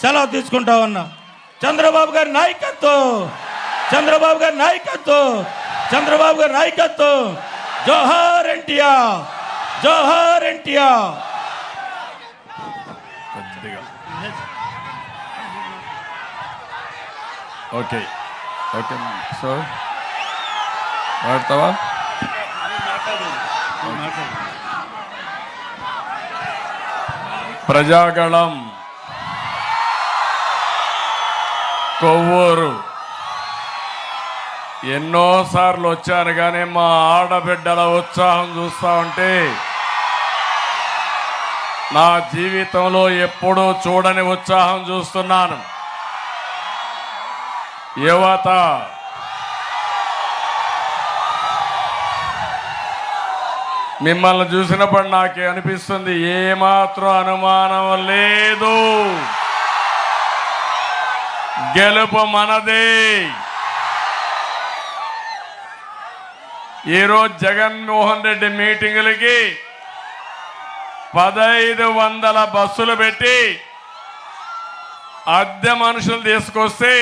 సెలవు తీసుకుంటా ఉన్నా. చంద్రబాబు గారి నాయకత్వం, చంద్రబాబు గారి నాయకత్వం, చంద్రబాబు గారి నాయకత్వం. జోహార్ ఎన్టీఆర్, జోహార్ ఎన్టీఆర్. ఓకే ఓకే సో మాట్లాడతావా? ప్రజాగళం కొవ్వూరు ఎన్నోసార్లు వచ్చాను, కానీ మా ఆడబిడ్డల ఉత్సాహం చూస్తా ఉంటే నా జీవితంలో ఎప్పుడూ చూడని ఉత్సాహం చూస్తున్నాను. యువత మిమ్మల్ని చూసినప్పుడు నాకే అనిపిస్తుంది, ఏమాత్రం అనుమానం లేదు, గెలుపు మనదే. ఈరోజు జగన్మోహన్ రెడ్డి మీటింగులకి 1500 బస్సులు పెట్టి అద్దె మనుషులు తీసుకొస్తే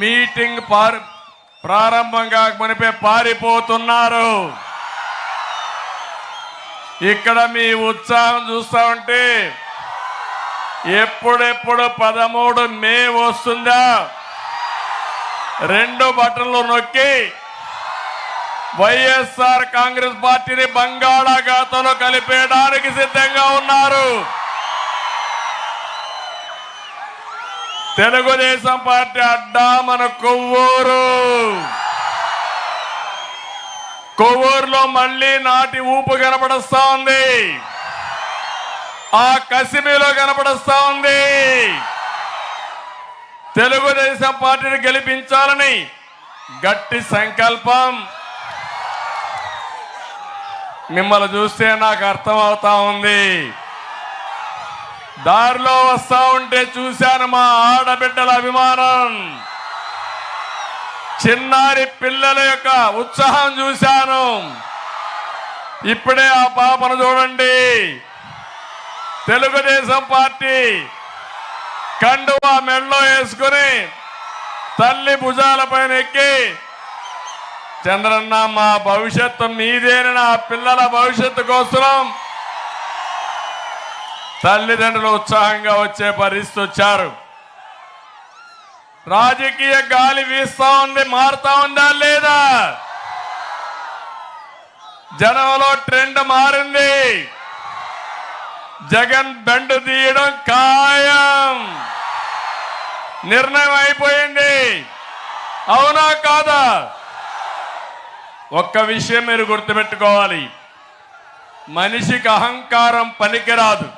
మీటింగ్ ప్రారంభం కాకమునిపే పారిపోతున్నారు. ఇక్కడ మీ ఉత్సాహం చూస్తా ఉంటే ఎప్పుడెప్పుడు 13 మే వస్తుందా 2 బటన్లు నొక్కి వైఎస్ఆర్ కాంగ్రెస్ పార్టీని బంగాళాఖాతంలో కలిపేయడానికి సిద్ధంగా ఉన్నారు. తెలుగుదేశం పార్టీ అడ్డా మన కొవ్వూరు. కొవ్వూరులో మళ్ళీ నాటి ఊపు కనపడుస్తా ఉంది, ఆ కసిమిలో కనపడుస్తా ఉంది. తెలుగుదేశం పార్టీని గెలిపించాలని గట్టి సంకల్పం. మిమ్మల్ని చూస్తే నాకు అర్థమవుతా ఉంది. దారిలో వస్తా ఉంటే చూశాను మా ఆడబిడ్డల అభిమానం, చిన్నారి పిల్లల యొక్క ఉత్సాహం చూశాను. ఇప్పుడే ఆ పాపను చూడండి, తెలుగుదేశం పార్టీ కండువా మెడలో వేసుకుని తల్లి భుజాలపైన ఎక్కి, చంద్రన్న మా భవిష్యత్తు మీదేనని ఆ పిల్లల భవిష్యత్తు కోసం తల్లిదండ్రులు ఉత్సాహంగా వచ్చే పరిస్థితి వచ్చారు. రాజకీయ గాలి వీస్తా ఉంది, మారుతా ఉందా లేదా? జనంలో ట్రెండ్ మారింది. జగన్ బెండు తీయడం ఖాయం, నిర్ణయం అయిపోయింది. అవునా కాదా? ఒక్క విషయం మీరు గుర్తుపెట్టుకోవాలి, మనిషికి అహంకారం పనికిరాదు.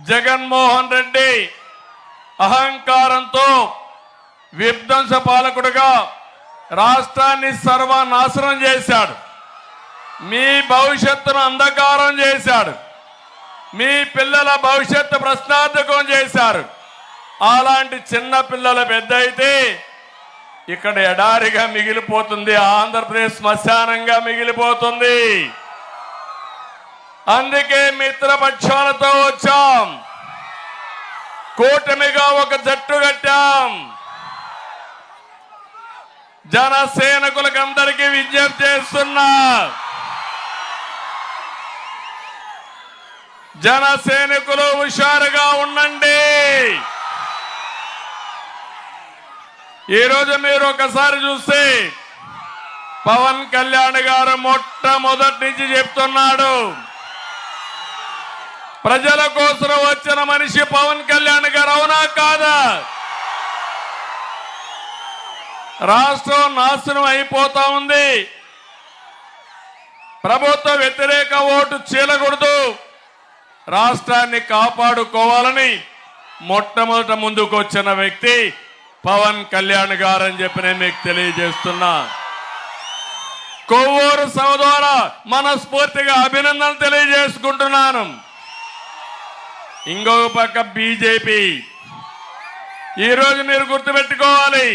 జగన్మోహన్ రెడ్డి అహంకారంతో విధ్వంస పాలకుడుగా రాష్ట్రాన్ని సర్వనాశనం చేశాడు. మీ భవిష్యత్తును అంధకారం చేశాడు, మీ పిల్లల భవిష్యత్తు ప్రశ్నార్థకం చేశారు. అలాంటి చిన్న పిల్లల పెద్ద అయితే ఇక్కడ ఎడారిగా మిగిలిపోతుంది, ఆంధ్రప్రదేశ్ శ్మశానంగా మిగిలిపోతుంది. అందుకే మిత్రపక్షాలతో వచ్చాం, కూటమిగా ఒక జట్టు కట్టాం. జనసేనకులకు అందరికీ విజ్ఞప్తి చేస్తున్నా, జనసేనకులు హుషారుగా ఉండండి. ఈరోజు మీరు ఒకసారి చూస్తే పవన్ కళ్యాణ్ గారు మొట్టమొదటి నుంచి చెప్తున్నాడు, ప్రజల కోసం వచ్చిన మనిషి పవన్ కళ్యాణ్ గారు. అవునా కాదా? రాష్ట్రం నాశనం అయిపోతా ఉంది, ప్రభుత్వ వ్యతిరేక ఓటు చీలకూడదు, రాష్ట్రాన్ని కాపాడుకోవాలని మొట్టమొదట ముందుకు వచ్చిన వ్యక్తి పవన్ కళ్యాణ్ గారు అని చెప్పి నేను మీకు తెలియజేస్తున్నా. కొవ్వూరు సభ ద్వారా మనస్ఫూర్తిగా అభినందనలు తెలియజేసుకుంటున్నాను. ఇంకొక పక్క బీజేపీ, ఈరోజు మీరు గుర్తుపెట్టుకోవాలి,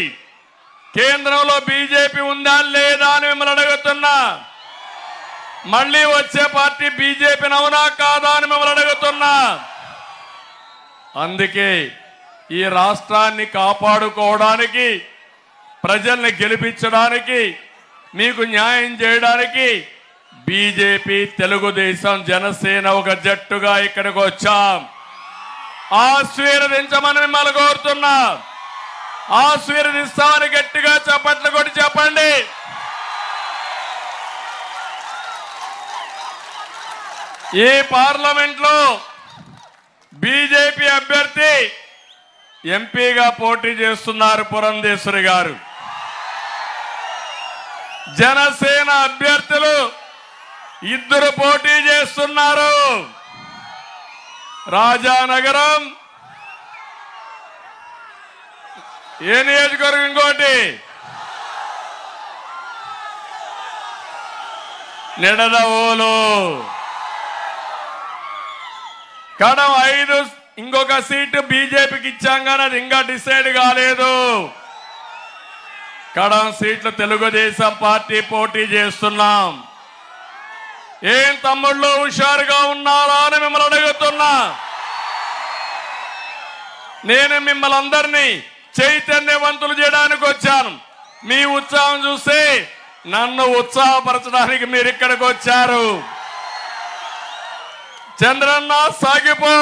కేంద్రంలో బీజేపీ ఉందా లేదా అని మిమ్మల్ని అడుగుతున్నా. మళ్ళీ వచ్చే పార్టీ బీజేపీని అవునా కాదా అని మిమ్మల్ని అడుగుతున్నా. అందుకే ఈ రాష్ట్రాన్ని కాపాడుకోవడానికి, ప్రజల్ని గెలిపించడానికి, మీకు న్యాయం చేయడానికి బీజేపీ, తెలుగుదేశం, జనసేన ఒక జట్టుగా ఇక్కడికి వచ్చాం. ఆశీర్వదించమని మిమ్మల్ని కోరుతున్నా. ఆశీర్వదిస్తామని గట్టిగా చప్పట్లు కొట్టి చెప్పండి. ఈ పార్లమెంట్లో బీజేపీ అభ్యర్థి ఎంపీగా పోటీ చేస్తున్నారు పురంధేశ్వరి గారు. జనసేన అభ్యర్థులు 2 పోటీ చేస్తున్నారు. రాజానగరం ఏ నియోజకవర్గం, ఇంకోటి నిడదవోలు, కడం 5, ఇంకొక సీటు బీజేపీకి ఇచ్చాం కానీ అది ఇంకా డిసైడ్ కాలేదు. కడం సీట్లు తెలుగుదేశం పార్టీ పోటీ చేస్తున్నాం. ఏం తమ్ముళ్ళు హుషారుగా ఉన్నారా అని మిమ్మల్ని అడుగుతున్నా. నేను మిమ్మల్ని అందరినీ చైతన్యవంతులు చేయడానికి వచ్చాను. మీ ఉత్సాహం చూస్తే నన్ను ఉత్సాహపరచడానికి మీరు ఇక్కడికి వచ్చారు. చంద్రన్న సాగిపో,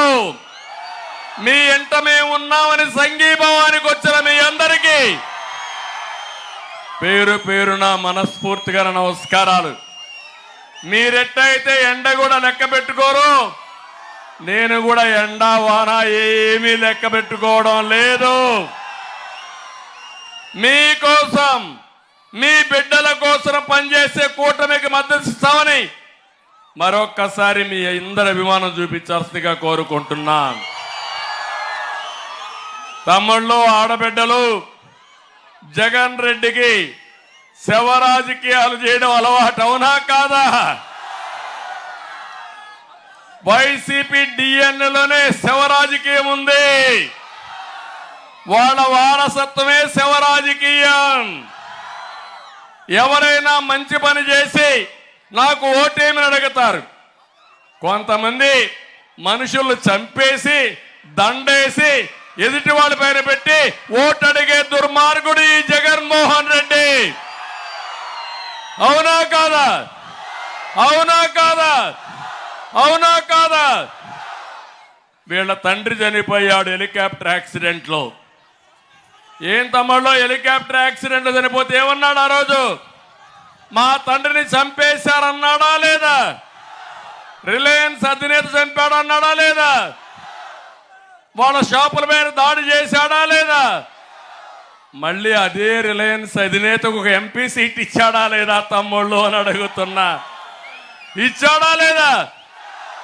మీ ఎంట మేము ఉన్నామని సంఘీభావానికి వచ్చిన మీ అందరికీ పేరు పేరున మనస్ఫూర్తిగా నమస్కారాలు. మీరెట్టయితే ఎండ కూడా లెక్క పెట్టుకోరు, నేను కూడా ఎండ వాన ఏమీ లెక్క పెట్టుకోవడం లేదు. మీకోసం, మీ బిడ్డల కోసం పనిచేసే కూటమికి మద్దతు ఇస్తామని మరొక్కసారి మీ అందరి అభిమానం చూపించాల్సిందిగా కోరుకుంటున్నాను. తమ్ముళ్ళు, ఆడబిడ్డలు, జగన్ రెడ్డికి శవ రాజకీయాలు చేయడం అలవాటు, అవునా కాదా? వైసీపీ డిఎన్ఏలోనే శవ రాజకీయం ఉంది. వాళ్ళ వారసత్వమే శవ రాజకీయం. ఎవరైనా మంచి పని చేసి నాకు ఓటేమని అడుగుతారు. కొంతమంది మనుషులు చంపేసి దండేసి ఎదుటి వాళ్ళ పైన పెట్టి ఓటు అడిగే దుర్మార్గుడు ఈ జగన్మోహన్ రెడ్డి. అవునా కాదా? అవునా కాదా? అవునా కాదా? వీళ్ళ తండ్రి చనిపోయాడు హెలికాప్టర్ యాక్సిడెంట్ లో. ఏం తమ్ముళ్ళు, హెలికాప్టర్ యాక్సిడెంట్ లో చనిపోతే ఏమన్నాడు ఆ రోజు? మా తండ్రిని చంపేశారన్నాడా లేదా? రిలయన్స్ అధినేత చంపాడు అన్నాడా లేదా? వాళ్ళ షాపుల మీద దాడి చేశాడా లేదా? మళ్ళీ అదే రిలయన్స్ అధినేతకు ఒక ఎంపీ సీట్ ఇచ్చాడా లేదా తమ్ముళ్ళు అని అడుగుతున్నా. ఇచ్చాడా లేదా?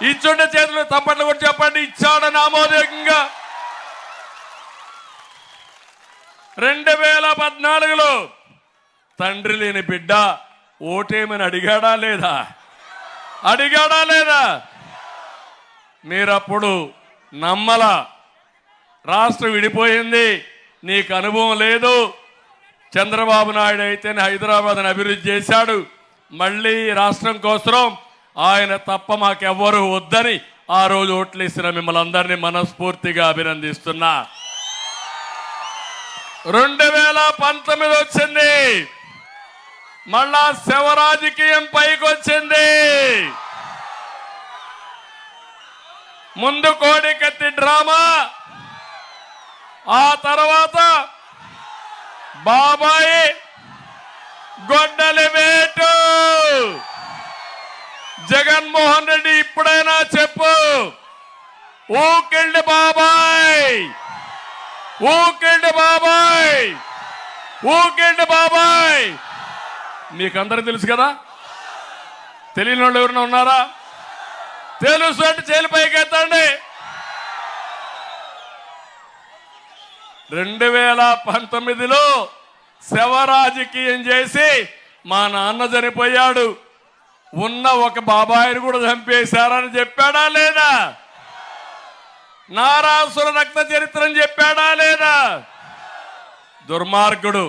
ఇచ్చుండే చేతులు తప్పట్లు కూడా చెప్పండి. ఇచ్చాడని ఆమోదయోగ్యంగా 2014లో తండ్రి లేని బిడ్డ ఓటేమని అడిగాడా లేదా? అడిగాడా లేదా? మీరప్పుడు నమ్మల. రాష్ట్రం విడిపోయింది, నీకు అనుభవం లేదు. చంద్రబాబు నాయుడు అయితేనే హైదరాబాద్ని అభివృద్ధి చేశాడు. మళ్ళీ రాష్ట్రం కోసం ఆయన తప్ప మాకెవ్వరూ వద్దని ఆ రోజు ఓట్లేసిన మిమ్మల్ని అందరినీ మనస్ఫూర్తిగా అభినందిస్తున్నా. 2019 వచ్చింది, మళ్ళా శవ రాజకీయం పైకి వచ్చింది. ముందు కోడికత్తి డ్రామా, ఆ తర్వాత బాబాయి గొడ్డలి వేటు. జగన్మోహన్ రెడ్డి ఇప్పుడైనా చెప్పు, ఊకిల్డ్ బాబాయ్, ఊకిల్డ్ బాబాయ్, ఊకిల్డ్ బాబాయ్. మీకందరూ తెలుసు కదా? తెలియని వాళ్ళు ఎవరైనా ఉన్నారా? తెలుసు అంటే చేలు పైకి ఎత్తండి. 2019లో శవ రాజకీయం చేసి మా నాన్న చనిపోయాడు, ఉన్న ఒక బాబాయిని కూడా చంపేశారని చెప్పాడా లేదా? నారాసుర రక్త చరిత్రని చెప్పాడా లేదా? దుర్మార్గుడు.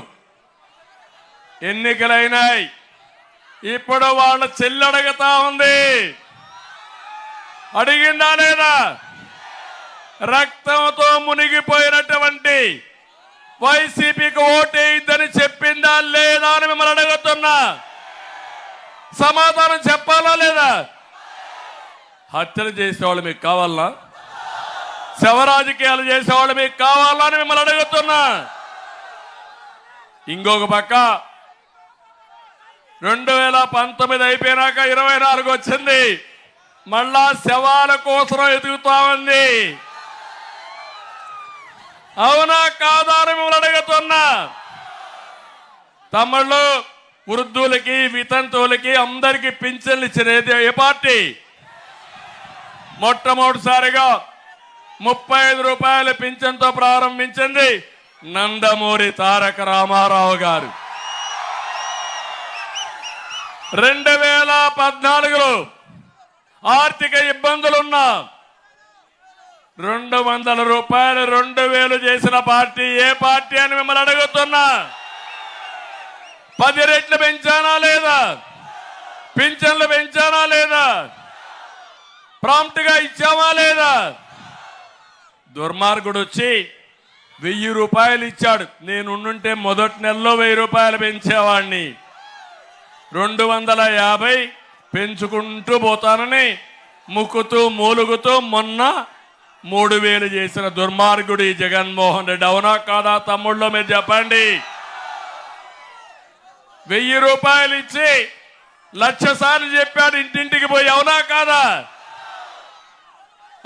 ఎన్నికలైనాయి, ఇప్పుడు వాళ్ళ చెల్లి అడుగుతా ఉంది. అడిగిందా లేదా? రక్తంతో మునిగిపోయినటువంటి వైసీపీకి ఓటేయిద్దని చెప్పిందా లేదా అని మిమ్మల్ని అడుగుతున్నా. సమాధానం చెప్పాలా లేదా? హత్యలు చేసేవాళ్ళు మీకు కావాలా? శవ రాజకీయాలు చేసేవాళ్ళు మీకు కావాలా అని మిమ్మల్ని అడుగుతున్నా. ఇంకొక పక్క 2019 అయిపోయినాక 24 వచ్చింది. మళ్ళా శవాల కోసం ఎదుగుతా ఉంది. అవునా కాదా అని మిమ్మల్ని అడుగుతున్నా. తమిళలో వృద్ధులకి వితంతువులకి అందరికీ పింఛన్లు ఇచ్చినది ఏ పార్టీ? మొట్టమొదటిసారిగా 35 రూపాయల పింఛన్తో ప్రారంభించింది నందమూరి తారక రామారావు గారు. 2014లో ఆర్థిక ఇబ్బందులున్నా 200 రూపాయలు 2000 చేసిన పార్టీ ఏ పార్టీ అని మిమ్మల్ని అడుగుతున్నా. 10 రెట్లు పెంచానా లేదా? పింఛన్లు పెంచానా లేదా? ప్రాంప్ట్ గా ఇచ్చామా లేదా? దుర్మార్గుడు వచ్చి 1000 రూపాయలు ఇచ్చాడు. నేను ఉండుంటే మొదటి నెలలో 1000 రూపాయలు పెంచేవాడిని. 250 పెంచుకుంటూ పోతానని ముక్కుతూ మూలుగుతూ మొన్న 3000 చేసిన దుర్మార్గుడు ఈ జగన్మోహన్ రెడ్డి. అవునా కాదా తమ్ముళ్ళు? మీరు చెప్పండి. 1000 రూపాయలు ఇచ్చి 1,00,000 సార్లు చెప్పాడు ఇంటింటికి పోయి. అవునా కాదా?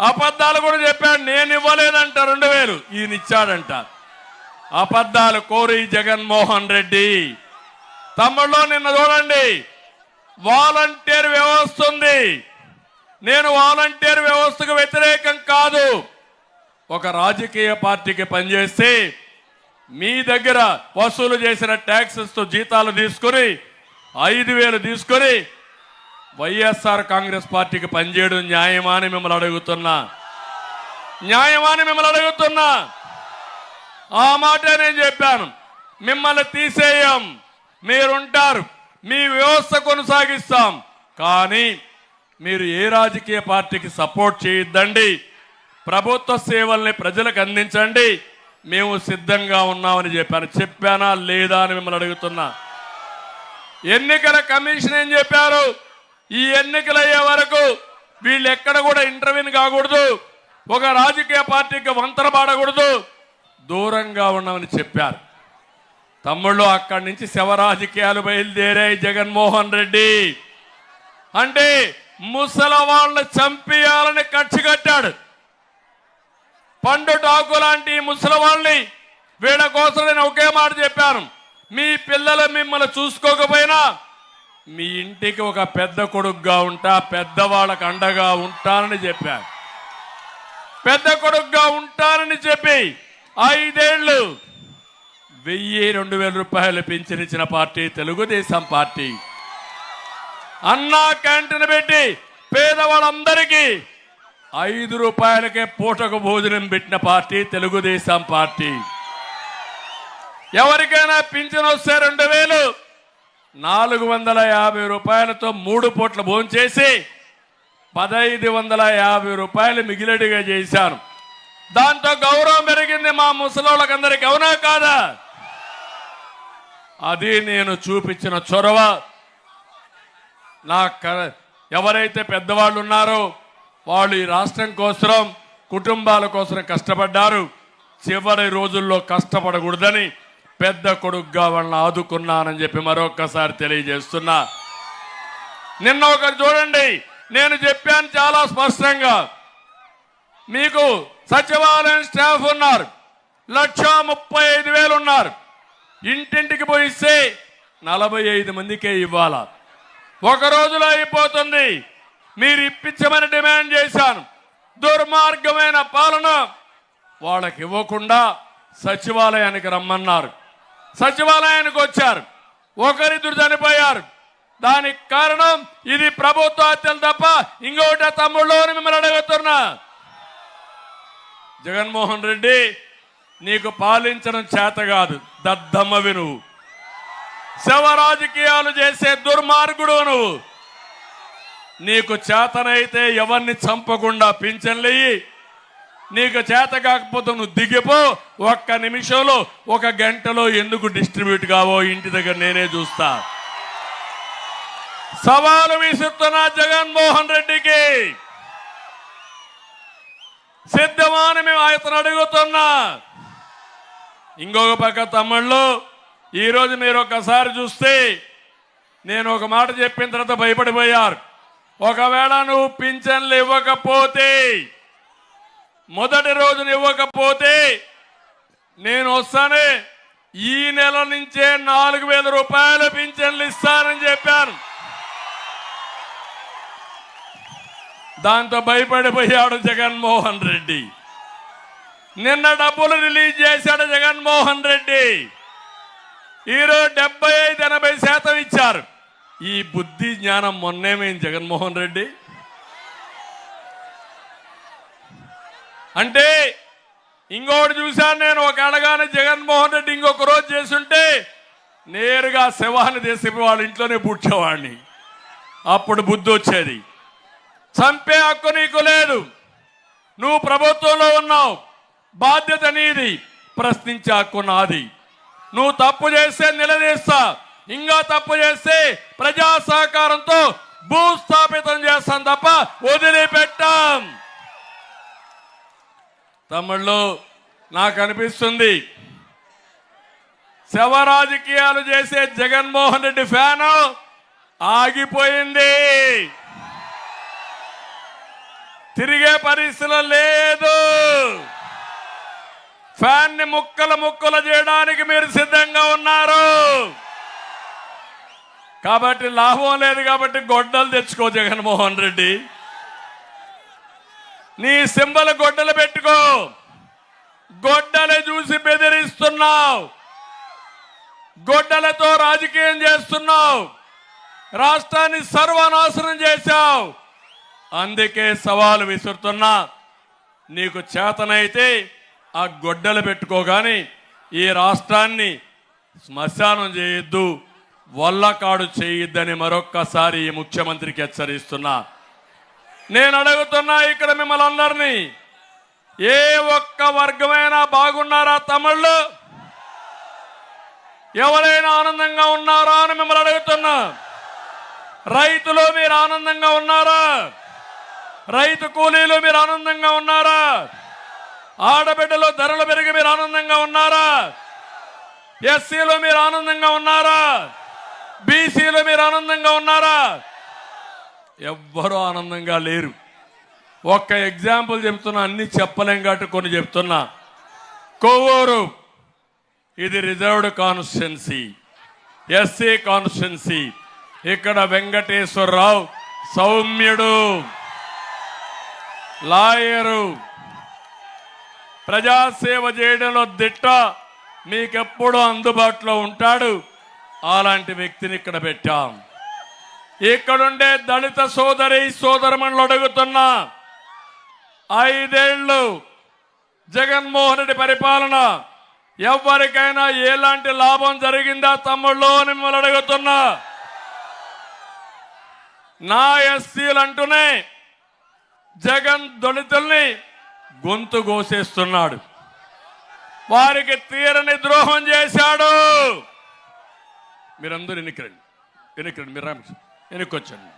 అబద్ధాలు కూడా చెప్పాడు. నేను ఇవ్వలేదంట 2000, ఈయన ఇచ్చాడంట. అబద్ధాలు కోరి జగన్మోహన్ రెడ్డి. తమ్ముళ్ళు నిన్న చూడండి, వాలంటీర్ వ్యవస్థ ఉంది. నేను వాలంటీర్ వ్యవస్థకు వ్యతిరేకం కాదు. ఒక రాజకీయ పార్టీకి పనిచేస్తే మీ దగ్గర వసూలు చేసిన ట్యాక్సెస్ తో జీతాలు తీసుకొని 5,000 తీసుకొని వైఎస్ఆర్ కాంగ్రెస్ పార్టీకి పనిచేయడం న్యాయమా అని మిమ్మల్ని అడుగుతున్నా. న్యాయమా అని మిమ్మల్ని అడుగుతున్నా. ఆ మాట నేను చెప్పాను. మిమ్మల్ని తీసేయం, మీరుంటారు, మీ వ్యవస్థ కొనసాగిస్తాం. కానీ మీరు ఏ రాజకీయ పార్టీకి సపోర్ట్ చేయొద్దండి. ప్రభుత్వ సేవల్ని ప్రజలకు అందించండి. మేము సిద్ధంగా ఉన్నామని చెప్పాను. చెప్పానా లేదా అని మిమ్మల్ని అడుగుతున్నా. ఎన్నికల కమిషన్ ఏం చెప్పారు? ఈ ఎన్నికలు అయ్యే వరకు వీళ్ళు ఎక్కడ కూడా ఇంటర్వ్యూన్ కాకూడదు, ఒక రాజకీయ పార్టీకి వంతన పాడకూడదు, దూరంగా ఉన్నామని చెప్పారు. తమ్ముళ్ళు అక్కడి నుంచి శవ రాజకీయాలు బయలుదేరాయి జగన్మోహన్ రెడ్డి. అంటే ముసలి వాళ్ళని చంపేయాలని కక్ష కట్టాడు. పండు టాకు లాంటి ముసలి వాళ్ళని వీళ్ళ కోసం నేను ఒకే మాట చెప్పాను. మీ పిల్లలు మిమ్మల్ని చూసుకోకపోయినా మీ ఇంటికి ఒక పెద్ద కొడుకుగా ఉంటా, పెద్దవాళ్ళకు అండగా ఉంటానని చెప్పాను. పెద్ద కొడుకుగా ఉంటానని చెప్పి 5 ఏళ్ళు 1,000-2,000 రూపాయలు పింఛనిచ్చిన పార్టీ తెలుగుదేశం పార్టీ. అన్నా క్యాంటీన్ పెట్టి పేదవాళ్ళందరికీ 5 రూపాయలకే పూటకు భోజనం పెట్టిన పార్టీ తెలుగుదేశం పార్టీ. ఎవరికైనా పింఛన్ వస్తే 2,000 450 రూపాయలతో 3 పూట్ల భోజనం చేసి 1,550 రూపాయలు మిగిలిడిగా చేశాను. దాంతో గౌరవం పెరిగింది మా ముసలోళ్ళకందరికి. అవునా కాదా? అది నేను చూపించిన చొరవ. ఎవరైతే పెద్దవాళ్ళు ఉన్నారో వాళ్ళు ఈ రాష్ట్రం కోసం, కుటుంబాల కోసం కష్టపడ్డారు. చివరి రోజుల్లో కష్టపడకూడదని పెద్ద కొడుకుగా వాళ్ళని ఆదుకున్నానని చెప్పి మరొకసారి తెలియజేస్తున్నా. నిన్న ఒకరు చూడండి, నేను చెప్పాను చాలా స్పష్టంగా. మీకు సచివాలయం స్టాఫ్ ఉన్నారు, 1,35,000 ఉన్నారు. ఇంటింటికి పోయిస్తే 45 మందికే ఇవ్వాలా. ఒక రోజులో అయిపోతుంది. మీరు ఇప్పించమని డిమాండ్ చేశాను. దుర్మార్గమైన పాలన. వాళ్ళకి ఇవ్వకుండా సచివాలయానికి రమ్మన్నారు. సచివాలయానికి వచ్చారు, ఒకరిద్దరు చనిపోయారు. దానికి కారణం ఇది ప్రభుత్వ హత్యలు తప్ప ఇంకొకటి తమ్ముళ్ళు అని మిమ్మల్ని అడుగుతున్నా. జగన్మోహన్ రెడ్డి, నీకు పాలించడం చేత కాదు, దద్దమ్మవి నువ్వు. శవ రాజకీయాలు చేసే దుర్మార్గుడు నువ్వు. నీకు చేతనైతే ఎవరిని చంపకుండా పింఛన్లయ్యి, నీకు చేత కాకపోతే నువ్వు దిగిపో, ఒక్క నిమిషంలో 1 గంటలో ఎందుకు డిస్ట్రిబ్యూట్ కావో ఇంటి దగ్గర నేనే చూస్తా. సవాలు విసురుతున్నా జగన్మోహన్ రెడ్డికి, సిద్ధమా అని మేము అతను అడుగుతున్నా. ఇంకొక పక్క తమ్ముళ్ళు, ఈరోజు మీరు ఒకసారి చూస్తే నేను ఒక మాట చెప్పిన తర్వాత భయపడిపోయారు. ఒకవేళ నువ్వు పింఛన్లు ఇవ్వకపోతే, మొదటి రోజున ఇవ్వకపోతే నేను వస్తానే ఈ నెల నుంచే 4,000 రూపాయల పింఛన్లు ఇస్తానని చెప్పాను. దాంతో భయపడిపోయాడు జగన్మోహన్ రెడ్డి. నిన్న డబ్బులు రిలీజ్ చేశాడు జగన్మోహన్ రెడ్డి. ఈరోజు 75-80% ఇచ్చారు. ఈ బుద్ధి జ్ఞానం మొన్నేమైంది జగన్మోహన్ రెడ్డి అంటే. ఇంకొకటి చూశాను నేను, ఒక అడగానే జగన్మోహన్ రెడ్డి ఇంకొక రోజు చేస్తుంటే నేరుగా శవాన్ని తీసి వాళ్ళ ఇంట్లోనే పుడ్చేవాడిని. అప్పుడు బుద్ధి వచ్చేది. చంపే హక్కు నీకు లేదు. నువ్వు ప్రభుత్వంలో ఉన్నావు, బాధ్యత నీది, ప్రశ్నించే హక్కు నాది. నువ్వు తప్పు చేస్తే నిలదీస్తా, ఇంకా తప్పు చేస్తే ప్రజా సహకారంతో భూస్థాపితం చేస్తాం తప్ప వదిలిపెట్టాం. తమ్ముళ్ళు, నాకు అనిపిస్తుంది శవ రాజకీయాలు చేసే జగన్మోహన్ రెడ్డి ఫ్యాను ఆగిపోయింది. తిరిగే పరిస్థితులు లేదు. ఫ్యాన్ ని ముక్కలు చేయడానికి మీరు సిద్ధంగా ఉన్నారు. కాబట్టి లాభం లేదు. కాబట్టి గొడ్డలు తెచ్చుకో జగన్మోహన్ రెడ్డి. నీ సింబల్ గొడ్డలు పెట్టుకో. గొడ్డలు చూసి బెదిరిస్తున్నావు, గొడ్డలతో రాజకీయం చేస్తున్నావు, రాష్ట్రాన్ని సర్వనాశనం చేశావు. అందుకే సవాలు విసురుతున్నా. నీకు చేతనైతే ఆ గొడ్డలు పెట్టుకోగాని ఈ రాష్ట్రాన్ని శ్మశానం చేయొద్దు, వల్లకాడు చేయొద్దని మరొక్కసారి ఈ ముఖ్యమంత్రికి హెచ్చరిస్తున్నా. నేను అడుగుతున్నా ఇక్కడ మిమ్మల్ని అందరినీ, ఏ ఒక్క వర్గమైనా బాగున్నారా తమ్ముళ్ళు? ఎవరైనా ఆనందంగా ఉన్నారా అని మిమ్మల్ని అడుగుతున్నా. రైతులు మీరు ఆనందంగా ఉన్నారా? రైతు కూలీలు మీరు ఆనందంగా ఉన్నారా? ఆడబిడ్డలు ధరలు పెరిగి మీరు ఆనందంగా ఉన్నారా? ఎస్సీలు మీరు ఆనందంగా ఉన్నారా? బీసీలు మీరు ఆనందంగా ఉన్నారా? ఎవ్వరూ ఆనందంగా లేరు. ఒక్క ఎగ్జాంపుల్ చెప్తున్నా, అన్ని చెప్పలేం కాబట్టి కొన్ని చెప్తున్నా. కొవ్వూరు ఇది రిజర్వ్డ్ కాన్స్టిట్యున్సీ, ఎస్సీ కాన్స్టిట్యున్సీ. ఇక్కడ వెంకటేశ్వరరావు సౌమ్యుడు, లాయరు, ప్రజాసేవ చేయడంలో దిట్ట, మీకెప్పుడూ అందుబాటులో ఉంటాడు. అలాంటి వ్యక్తిని ఇక్కడ పెట్టాం. ఇక్కడుండే దళిత సోదరమణులు అడుగుతున్నా, 5 ఏళ్ళు జగన్మోహన్ రెడ్డి పరిపాలన ఎవరికైనా ఎలాంటి లాభం జరిగిందా తమ్ముళ్ళు అని మిమ్మల్ని అడుగుతున్నా. నా ఎస్సీలు అంటూనే జగన్ దళితుల్ని గొంతు కోసేస్తున్నాడు, వారికి తీరని ద్రోహం చేశాడు. మీరందరూ ఎన్నికరండి, మీరు రామకృష్ణ వెనుకొచ్చండి.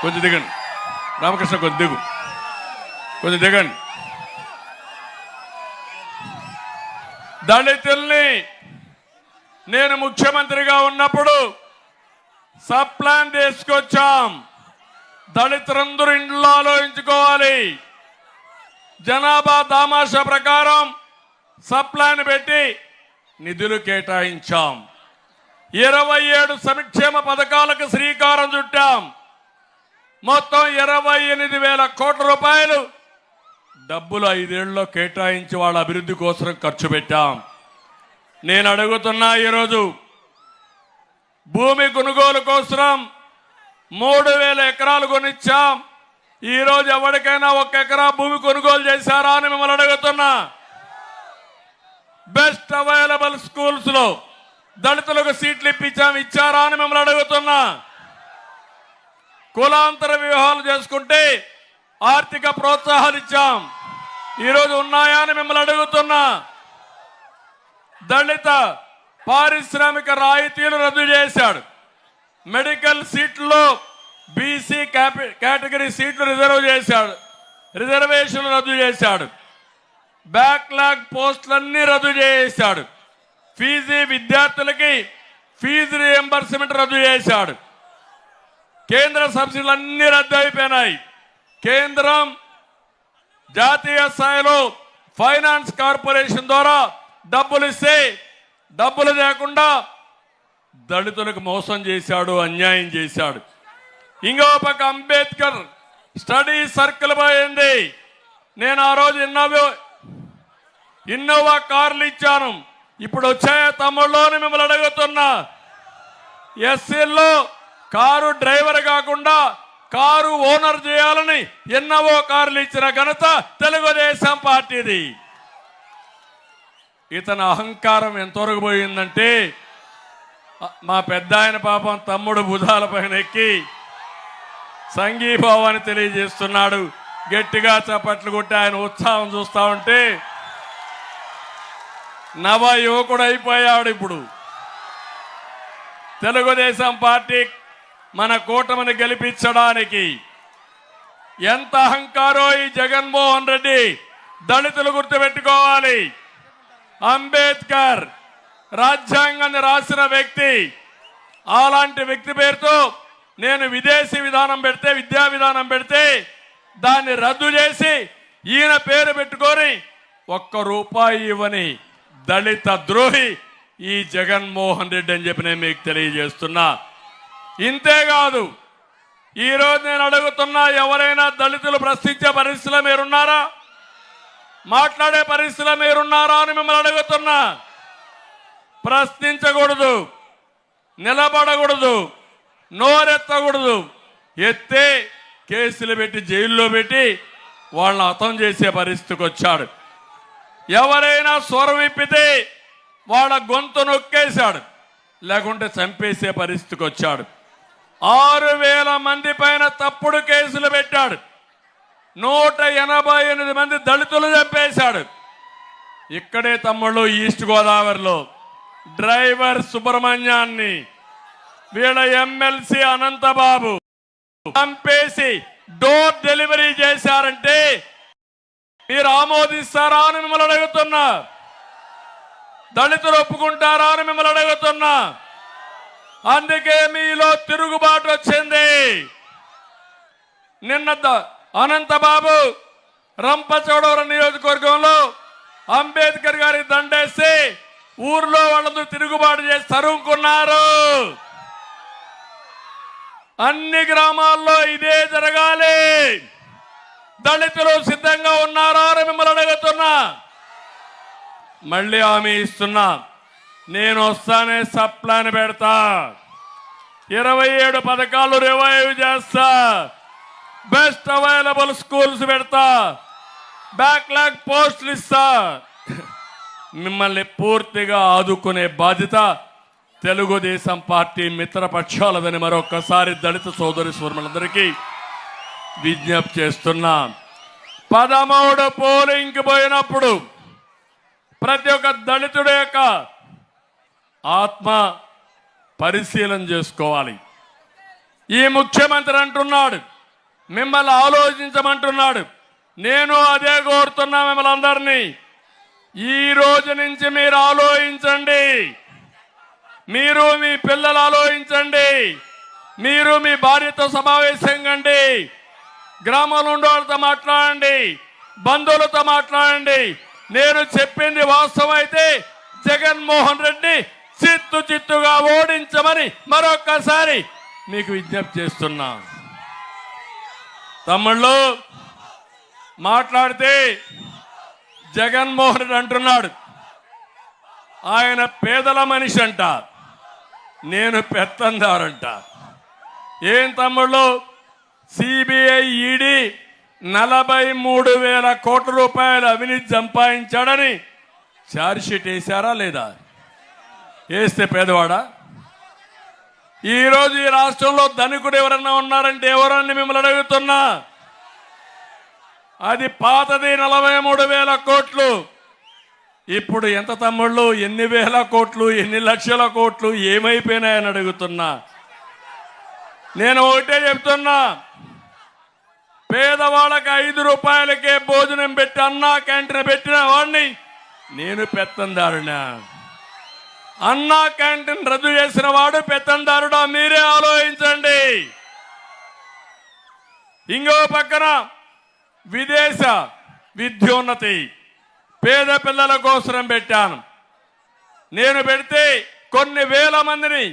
కొంచెం దిగండి రామకృష్ణ, కొంచెం దిగండి. దళితుల్ని నేను ముఖ్యమంత్రిగా ఉన్నప్పుడు సబ్ ప్లాన్ తీసుకొచ్చాం. దళితులందరూ ఇంట్లో ఆలోచించుకోవాలి. జనాభా దామాషా ప్రకారం సబ్ ప్లాన్ పెట్టి నిధులు కేటాయించాం. 27 సంక్షేమ పథకాలకు శ్రీకారం చుట్టాం. మొత్తం 28,000 కోట్ల రూపాయలు డబ్బులు 5 ఏళ్లలో కేటాయించి వాళ్ళ అభివృద్ధి కోసం ఖర్చు పెట్టాం. నేను అడుగుతున్నా, ఈరోజు భూమి కొనుగోలు కోసం 3,000 ఎకరాలు కొనిచ్చాం. ఈరోజు ఎవరికైనా 1 ఎకరా భూమి కొనుగోలు చేశారా అని మిమ్మల్ని అడుగుతున్నా. బెస్ట్ అవైలబుల్ స్కూల్స్ లో దళితులకు సీట్లు ఇచ్చారా అని మిమ్మల్ని అడుగుతున్నా. కులాంతర వివాహాలు చేసుకుంటే ఆర్థిక ప్రోత్సాహాలు ఇచ్చాం. ఈరోజు ఉన్నాయా అని మిమ్మల్ని అడుగుతున్నా. దళిత పారిశ్రామిక రాయితీలు రద్దు చేశాడు. మెడికల్ సీట్లలో బీసీ కేటగిరీ సీట్లు రిజర్వేషన్లు రద్దు చేశాడు. బ్యాక్లాగ్ పోస్టులన్నీ రద్దు చేశాడు. విద్యార్థులకి ఫీజు రియంబర్స్మెంట్ రద్దు చేశాడు. కేంద్ర సబ్సిడీలు అన్ని రద్దు అయిపోయినాయి. కేంద్రం జాతీయ స్థాయిలో ఫైనాన్స్ కార్పొరేషన్ ద్వారా డబ్బులు ఇస్తే డబ్బులు లేకుండా దళితులకు మోసం చేశాడు, అన్యాయం చేశాడు. ఇంకో పక్క అంబేద్కర్ స్టడీ సర్కిల్ పోయింది. నేను ఆ రోజు ఇన్నోవా కార్లు ఇచ్చాను. ఇప్పుడు వచ్చాయా తమ్ముళ్ళని మిమ్మల్ని అడుగుతున్నా. ఎస్సీల్లో కారు డ్రైవర్ కాకుండా కారు ఓనర్ చేయాలని ఎన్నో కార్లు ఇచ్చిన ఘనత తెలుగుదేశం పార్టీది. ఇతని అహంకారం ఎంతవరకు పోయిందంటే మా పెద్ద ఆయన పాపం తమ్ముడు భుజాల పైన ఎక్కి సంఘీభావాన్ని తెలియజేస్తున్నాడు. గట్టిగా చప్పట్లు కొట్టి ఆయన ఉత్సాహం చూస్తా ఉంటే నవ యువకుడు అయిపోయాడు. ఇప్పుడు తెలుగుదేశం పార్టీ మన కూటమిని గెలిపించడానికి ఎంత అహంకారో ఈ జగన్మోహన్ రెడ్డి. దళితులు గుర్తుపెట్టుకోవాలి. అంబేద్కర్ రాజ్యాంగాన్ని రాసిన వ్యక్తి. అలాంటి వ్యక్తి పేరుతో నేను విదేశీ విధానం పెడితే, విద్యా విధానం పెడితే దాన్ని రద్దు చేసి ఈయన పేరు పెట్టుకొని ₹1 ఇవ్వని దళిత ద్రోహి ఈ జగన్మోహన్ రెడ్డి అని చెప్పి నేను మీకు తెలియజేస్తున్నా. ఇంతేకాదు, ఈరోజు నేను అడుగుతున్నా, ఎవరైనా దళితులు ప్రశ్నించే పరిస్థితిలో మీరున్నారా? మాట్లాడే పరిస్థితిలో మీరున్నారా అని మిమ్మల్ని అడుగుతున్నా. ప్రశ్నించకూడదు, నిలబడకూడదు, నోరెత్తకూడదు. ఎత్తే కేసులు పెట్టి జైల్లో పెట్టి వాళ్ళని హతం చేసే పరిస్థితికి వచ్చాడు. ఎవరైనా స్వరం విప్పితే వాళ్ళ గొంతు నొక్కేశాడు, లేకుంటే చంపేసే పరిస్థితికి వచ్చాడు. 6,000 మంది పైన తప్పుడు కేసులు పెట్టాడు. 188 మంది దళితులు చంపేశాడు. ఇక్కడే తమ్ముళ్ళు ఈస్ట్ గోదావరిలో డ్రైవర్ సుబ్రహ్మణ్యాన్ని వీళ్ళ ఎమ్మెల్సీ అనంతబాబు చంపేసి డోర్ డెలివరీ చేశారంటే మీరు ఆమోదిస్తారా అని మిమ్మల్ని అడుగుతున్నా. దళితులు ఒప్పుకుంటారా అని మిమ్మల్ని అడుగుతున్నా. అందుకే మీలో తిరుగుబాటు వచ్చింది. నిన్న అనంతబాబు రంపచోడవరం నియోజకవర్గంలో అంబేద్కర్ గారి దండేసి ఊర్లో వాళ్ళతో తిరుగుబాటు చేసి తరుముకున్నారు. అన్ని గ్రామాల్లో ఇదే జరగాలి. దళితులు సిద్ధంగా ఉన్నారా అని మిమ్మల్ని అడుగుతున్నా. మళ్ళీ హామీ ఇస్తున్నా, నేను వస్తానే సప్లాన్ పెడతా, 27 పథకాలు రివైవ్ చేస్తా, బెస్ట్ అవైలబుల్ స్కూల్స్ పెడతా, బ్యాక్లాగ్ పోస్టులు ఇస్తా. మిమ్మల్ని పూర్తిగా ఆదుకునే బాధ్యత తెలుగుదేశం పార్టీ మిత్రపక్షాలదని మరొకసారి దళిత సోదరి సోదరులందరికీ విజ్ఞప్తి చేస్తున్నా. 13 పోలింగ్కి పోయినప్పుడు ప్రతి ఒక్క దళితుడి యొక్క ఆత్మ పరిశీలన చేసుకోవాలి. ఈ ముఖ్యమంత్రి అంటున్నాడు మిమ్మల్ని ఆలోచించమంటున్నాడు. నేను అదే కోరుతున్నా మిమ్మల్ని అందరినీ. ఈ రోజు నుంచి మీరు ఆలోచించండి. మీరు మీ పిల్లలు ఆలోచించండి. మీరు మీ భార్యతో సమావేశం కండి. గ్రామంలో ఉండే వాళ్ళతో మాట్లాడండి, బంధువులతో మాట్లాడండి. నేను చెప్పింది వాస్తవం అయితే జగన్మోహన్ రెడ్డి చిత్తుగా ఓడించమని మరొక్కసారి మీకు విజ్ఞప్తి చేస్తున్నా. తమ్ముళ్ళు మాట్లాడితే జగన్మోహన్ రెడ్డి అంటున్నాడు ఆయన పేదల మనిషి అంట, నేను పెత్తందారంట. ఏం తమ్ముళ్ళు, సిబిఐ ఈడీ 43,000 కోట్ల రూపాయలు అవినీతి సంపాదించాడని ఛార్జ్షీట్ వేశారా లేదా? వేస్తే పేదవాడా? ఈరోజు ఈ రాష్ట్రంలో ధనికుడు ఎవరన్నా ఉన్నారంటే ఎవరని మిమ్మల్ని అడుగుతున్నా. అది పాతది 43,000 కోట్లు. ఇప్పుడు ఎంత తమ్ముళ్ళు, ఎన్ని వేల కోట్లు, ఎన్ని లక్షల కోట్లు ఏమైపోయినాయని అడుగుతున్నా. నేను ఒకటే చెప్తున్నా, పేదవాళ్ళకి 5 రూపాయలకే భోజనం పెట్టి అన్నా క్యాంటీన్ పెట్టిన వాడిని నేను పెత్తందారునా? అన్నా క్యాంటీన్ రద్దు చేసిన వాడు పెత్తందారుడా? మీరే ఆలోచించండి. ఇంకో పక్కన విదేశ విద్యోన్నతి పేద పిల్లల కోసం పెట్టాను. నేను పెడితే కొన్ని వేల మందిని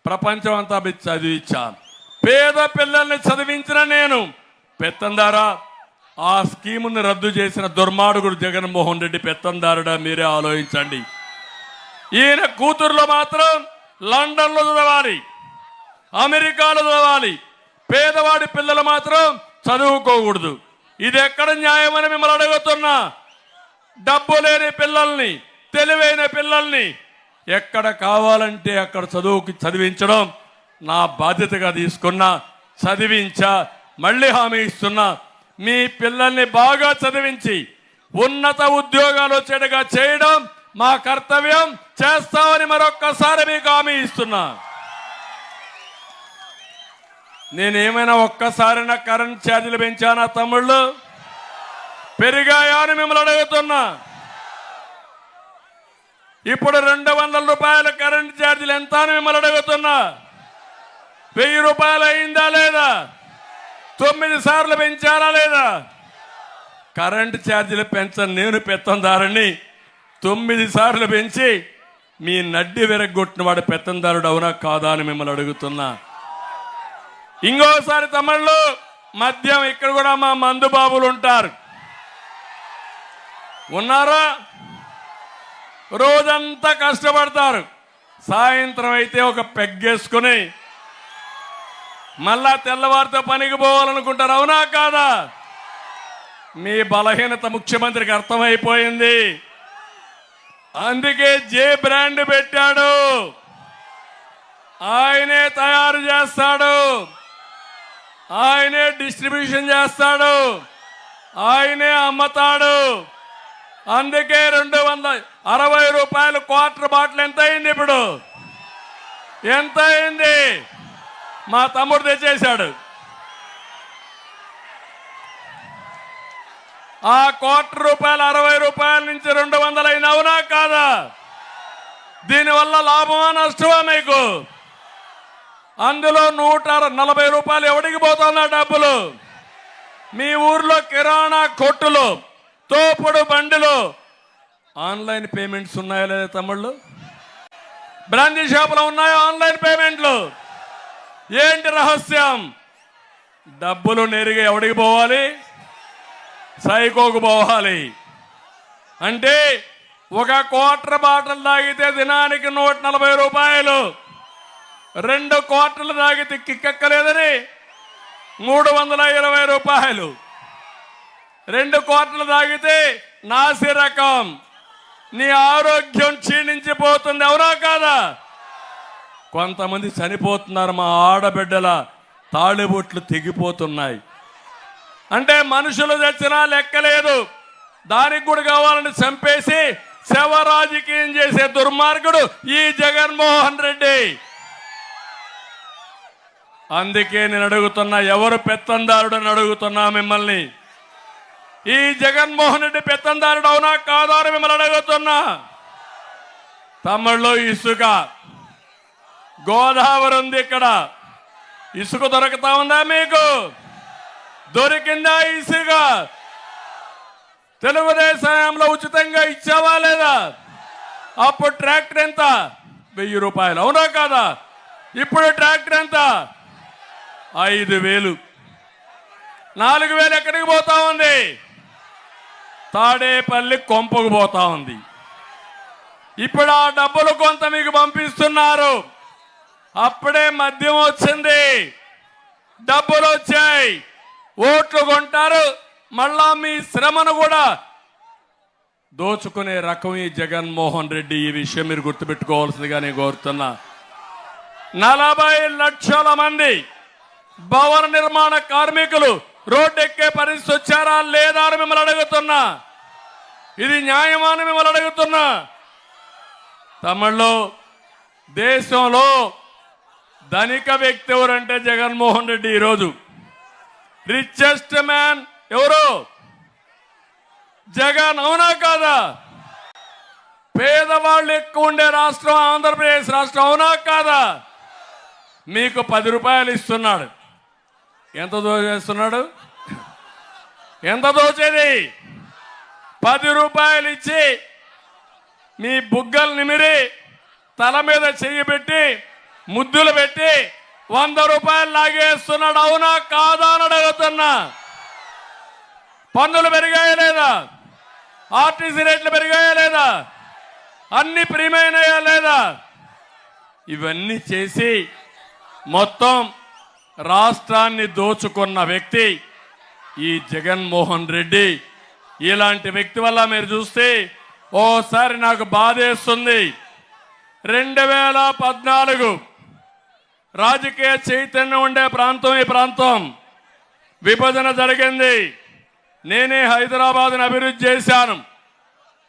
ప్రపంచం అంతా చదివించాను. పేద పిల్లల్ని చదివించిన నేను పెత్తందారా? ఆ స్కీముని రద్దు చేసిన దుర్మార్గుడు జగన్మోహన్ రెడ్డి పెత్తందారుడా? మీరే ఆలోచించండి. ఈయన కూతుర్లో మాత్రం లండన్లో చదవాలి, అమెరికాలో చదవాలి, పేదవాడి పిల్లలు మాత్రం చదువుకోకూడదు. ఇది ఎక్కడ న్యాయమని మిమ్మల్ని అడుగుతున్నా. డబ్బు లేని పిల్లల్ని, తెలివైన పిల్లల్ని ఎక్కడ కావాలంటే అక్కడ చదివించడం నా బాధ్యతగా తీసుకున్నా, చదివించా. మళ్ళీ హామీ ఇస్తున్నా, మీ పిల్లల్ని బాగా చదివించి ఉన్నత ఉద్యోగాలు వచ్చేట్టుగా చేయడం మా కర్తవ్యం. చేస్తామని మరొక్కసారి మీకు హామీ ఇస్తున్నా. నేనేమైనా ఒక్కసారైనా కరెంట్ ఛార్జీలు పెంచానా తమ్ముళ్ళు? పెరిగాయా అని మిమ్మల్ని అడుగుతున్నా. ఇప్పుడు 200 రూపాయల కరెంట్ ఛార్జీలు ఎంత అని మిమ్మల్ని అడుగుతున్నా. 1000 రూపాయలు అయిందా లేదా? 9 సార్లు పెంచారా లేదా? కరెంట్ ఛార్జీలు పెంచని నేను పెత్తందారుని 9 సార్లు పెంచి మీ నడ్డి విరగొట్టిన వాడు పెత్తందారుడు అవునా కాదా అని మిమ్మల్ని అడుగుతున్నా. ఇంకోసారి తమిళలో మద్యం, ఇక్కడ కూడా మా మందు బాబులు ఉంటారు, ఉన్నారా? రోజంతా కష్టపడతారు, సాయంత్రం అయితే ఒక పెగ్గేసుకుని మళ్ళా తెల్లవారితో పనికి పోవాలనుకుంటారు, అవునా కాదా? మీ బలహీనత ముఖ్యమంత్రికి అర్థమైపోయింది. అందుకే జే బ్రాండ్ పెట్టాడు. ఆయనే తయారు చేస్తాడు, ఆయనే డిస్ట్రిబ్యూషన్ చేస్తాడు, ఆయనే అమ్మతాడు. అందుకే 260 రూపాయలు క్వార్టర్ బాటిల్ ఎంత అయింది? ఇప్పుడు ఎంత అయింది? మా తమ్ముడు తెచ్చేశాడు. ఆ క్వార్టర్ రూపాయలు 60 రూపాయల నుంచి 200 అయింది, అవునా కాదా? దీనివల్ల లాభమా నష్టమా మీకు? అందులో 140 రూపాయలు ఎవడికి పోతుందా డబ్బులు? మీ ఊర్లో కిరాణా కొట్టులు, తోపుడు బండిలు ఆన్లైన్ పేమెంట్స్ ఉన్నాయా లేదా తమ్ముళ్ళు? బ్రాందీ షాపులో ఉన్నాయా ఆన్లైన్ పేమెంట్లు? ఏంటి రహస్యం? డబ్బులు నేరుగా ఎవడికి పోవాలి? సైకోకు పోవాలి. అంటే ఒక క్వార్టర్ బాటిల్ తాగితే దినానికి 140 రూపాయలు, 2 క్వార్టర్లు తాగితే కిక్కెక్కలేదని 320 రూపాయలు, 2 క్వార్టర్లు తాగితే నాసి రకం. నీ ఆరోగ్యం క్షీణించిపోతుంది, అవునా కాదా? కొంతమంది చనిపోతున్నారు, మా ఆడబిడ్డల తాళిబొట్లు తెగిపోతున్నాయి. అంటే మనుషులు తెచ్చినా లెక్కలేదు, దానికి కూడా కావాలని చంపేసి శవ రాజకీయం చేసే దుర్మార్గుడు ఈ జగన్మోహన్ రెడ్డి. అందుకే నేను అడుగుతున్నా, ఎవరు పెత్తందారుడు అని అడుగుతున్నా మిమ్మల్ని. ఈ జగన్మోహన్ రెడ్డి పెత్తందారుడు అవునా కాదా అని మిమ్మల్ని అడుగుతున్నా. తమిళలో ఇసుక, గోదావరి ఉంది, ఇక్కడ ఇసుక దొరుకుతా ఉందా మీకు? దొరికిందా ఇసుక? తెలుగుదేశంలో ఉచితంగా ఇచ్చావా లేదా? అప్పుడు ట్రాక్టర్ ఎంత? 1000 రూపాయలు, అవునా కాదా? ఇప్పుడు ట్రాక్టర్ ఎంత? 5000. 4000 ఎక్కడికి పోతా ఉంది? తాడేపల్లి కొంపకు పోతా ఉంది. ఇప్పుడు ఆ డబ్బులు కొంత మీకు పంపిస్తున్నారు. అప్పుడే మద్యం వచ్చింది, డబ్బులు వచ్చాయి, ఓట్లు కొంటారు, మళ్ళా మీ శ్రమను కూడా దోచుకునే రకం ఈ జగన్మోహన్ రెడ్డి. ఈ విషయం మీరు గుర్తుపెట్టుకోవాల్సిందిగా నేను కోరుతున్నా. 40 లక్షల మంది భవన నిర్మాణ కార్మికులు రోడ్డెక్కే పరిస్థితి వచ్చారా లేదా అని మిమ్మల్ని అడుగుతున్నా. ఇది న్యాయమా అని మిమ్మల్ని అడుగుతున్నా. తమిళ్లో దేశంలో ధనిక వ్యక్తి ఎవరంటే జగన్మోహన్ రెడ్డి. ఈరోజు రిచెస్ట్ మ్యాన్ ఎవరు? జగన్. అవునా కాదా? పేదవాళ్ళు ఎక్కువ ఉండే రాష్ట్రం ఆంధ్రప్రదేశ్ రాష్ట్రం. అవునా కాదా? మీకు 10 రూపాయలు ఇస్తున్నాడు. ఎంత దోచేస్తున్నాడు? ఎంత దోచేది? 10 రూపాయలు ఇచ్చి మీ బుగ్గలు నిమిరి తల మీద చెయ్యి పెట్టి ముద్దులు పెట్టి 100 రూపాయలు లాగేస్తున్నాడు. అవునా కాదా అని అడుగుతున్నా. పన్నులు పెరిగాయా లేదా? ఆర్టీసీ రేట్లు పెరిగాయా లేదా? అన్ని ప్రియమైనయా లేదా? ఇవన్నీ చేసి మొత్తం రాష్ట్రాన్ని దోచుకున్న వ్యక్తి ఈ జగన్మోహన్ రెడ్డి. ఇలాంటి వ్యక్తి వల్ల మీరు చూస్తే ఓసారి నాకు బాధేస్తుంది. 2014 రాజకీయ చైతన్యం ఉండే ప్రాంతం ఈ ప్రాంతం. విభజన జరిగింది. నేనే హైదరాబాద్ని అభివృద్ధి చేశాను.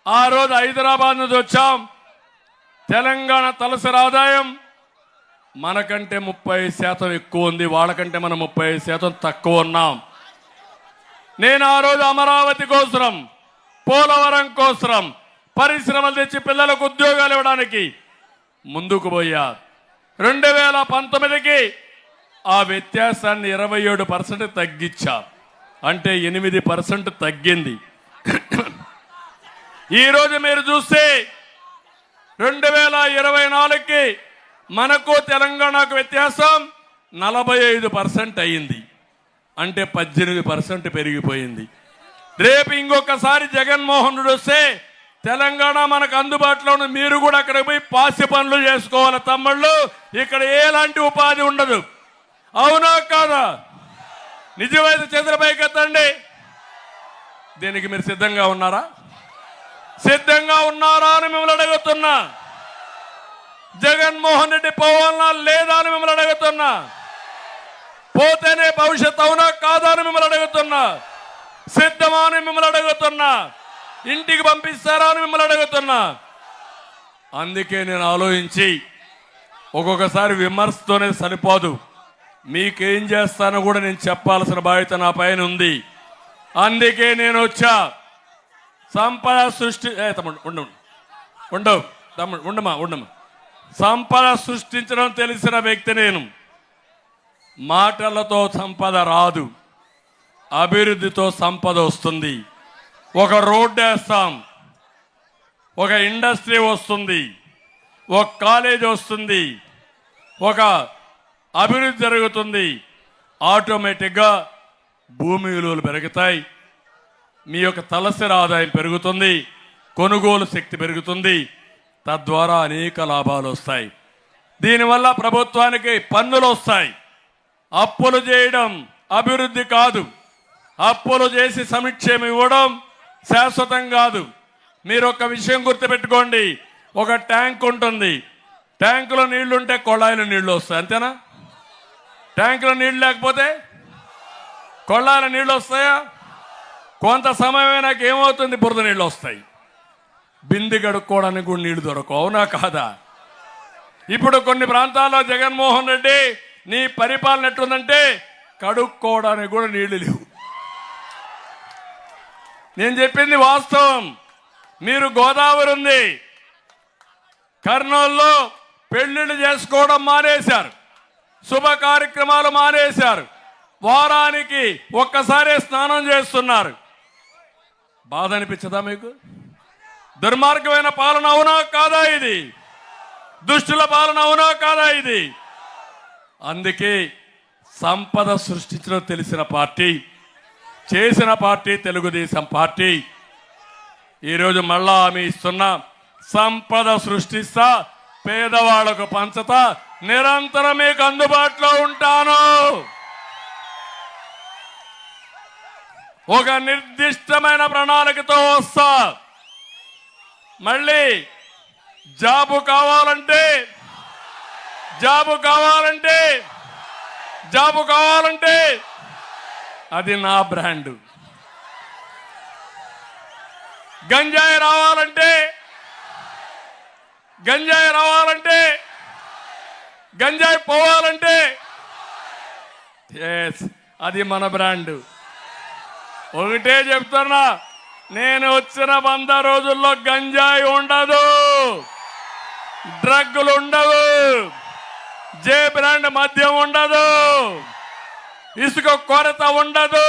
ఆ రోజు హైదరాబాద్ నుంచి వచ్చాం. తెలంగాణ తలసరి ఆదాయం మనకంటే 30% ఎక్కువ ఉంది. వాళ్ళకంటే మనం 30% తక్కువ ఉన్నాం. నేను ఆ రోజు అమరావతి కోసరం, పోలవరం కోసరం పరిశ్రమలు తెచ్చి పిల్లలకు ఉద్యోగాలు ఇవ్వడానికి ముందుకు పోయా. 2019కి ఆ వ్యత్యాసాన్ని 27% తగ్గించా. అంటే 8% తగ్గింది. ఈరోజు మీరు చూస్తే 2024కి మనకు తెలంగాణకు వ్యత్యాసం 45% అయ్యింది. అంటే 18% పెరిగిపోయింది. రేపు ఇంకొకసారి జగన్మోహన్ రెడ్డి వస్తే తెలంగాణ మనకు అందుబాటులో ఉంది. మీరు కూడా అక్కడికి పోయి పాసి పనులు చేసుకోవాలి తమ్ముళ్ళు. ఇక్కడ ఎలాంటి ఉపాధి ఉండదు. అవునా కాదా? నిజమైతే చంద్రబాబు ఎత్తండి. దీనికి మీరు సిద్ధంగా ఉన్నారా? సిద్ధంగా ఉన్నారా అని మిమ్మల్ని అడుగుతున్నా. జగన్మోహన్ రెడ్డి పోవాలన్నా లేదా అని మిమ్మల్ని అడుగుతున్నా. పోతేనే భవిష్యత్ అవునా కాదా అని మిమ్మల్ని అడుగుతున్నా. సిద్ధమా అని మిమ్మల్ని అడుగుతున్నా. ఇంటికి పంపిస్తారా అని మిమ్మల్ని అడుగుతున్నా. అందుకే నేను ఆలోచించి ఒక్కొక్కసారి విమర్శతోనే సరిపోదు. మీకేం చేస్తానో కూడా నేను చెప్పాల్సిన బాధ్యత నా పైన ఉంది. అందుకే నేను వచ్చా. సంపద సృష్టి తమ్ముడు ఉండవు తమ్ముడు ఉండమా. సంపద సృష్టించడం తెలిసిన వ్యక్తి నేను. మాటలతో సంపద రాదు, అభివృద్ధితో సంపద వస్తుంది. ఒక రోడ్డు వేస్తాం, ఒక ఇండస్ట్రీ వస్తుంది, ఒక కాలేజ్ వస్తుంది, ఒక అభివృద్ధి జరుగుతుంది. ఆటోమేటిక్గా భూమి విలువలు పెరుగుతాయి. మీ యొక్క తలసరి ఆదాయం పెరుగుతుంది, కొనుగోలు శక్తి పెరుగుతుంది. తద్వారా అనేక లాభాలు వస్తాయి. దీనివల్ల ప్రభుత్వానికి పన్నులు వస్తాయి. అప్పులు చేయడం అభివృద్ధి కాదు. అప్పులు చేసి సంక్షేమం ఇవ్వడం శాశ్వతం కాదు. మీరు ఒక విషయం గుర్తుపెట్టుకోండి. ఒక ట్యాంక్ ఉంటుంది. ట్యాంకులో నీళ్లు ఉంటే కొళాయిలో నీళ్లు వస్తాయి. అంతేనా? ట్యాంకులో నీళ్లు లేకపోతే కొళాయిలో నీళ్లు వస్తాయా? కొంత సమయమైనాక ఏమవుతుంది? బురద నీళ్ళు వస్తాయి. బింది గడుక్కోవడానికి కూడా నీళ్లు దొరకవు. అవునా కాదా? ఇప్పుడు కొన్ని ప్రాంతాల్లో జగన్మోహన్ రెడ్డి నీ పరిపాలన ఎట్లుందంటే కడుక్కోవడానికి కూడా నీళ్లు లేవు. నేను చెప్పింది వాస్తవం. మీరు గోదావరి ఉంది, కర్నూలులో పెళ్లిళ్ళు చేసుకోవడం మానేశారు, శుభ కార్యక్రమాలు మానేశారు, వారానికి ఒక్కసారే స్నానం చేస్తున్నారు. బాధ అనిపించదా మీకు? దుర్మార్గమైన పాలన అవునా కాదా ఇది? దుష్టుల పాలన అవునా కాదా ఇది? అందుకే సంపద సృష్టించడం తెలిసిన పార్టీ, చేసిన పార్టీ తెలుగుదేశం పార్టీ. ఈరోజు మళ్ళా హామీ ఇస్తున్నా, సంపద సృష్టిస్తా, పేదవాళ్లకు పంచతా, నిరంతరం మీకు అందుబాటులో ఉంటాను. ఒక నిర్దిష్టమైన ప్రణాళికతో వస్తా. మళ్ళీ జాబు కావాలంటే జాబు కావాలంటే అది నా బ్రాండ్. గంజాయి రావాలంటే గంజాయి పోవాలంటే అది మన బ్రాండ్. ఒకటే చెప్తున్నా, నేను వచ్చిన 100 రోజుల్లో గంజాయి ఉండదు, డ్రగ్గులు ఉండవు, జే బ్రాండ్ మద్యం ఉండదు, ఇసుక కొరత ఉండదు.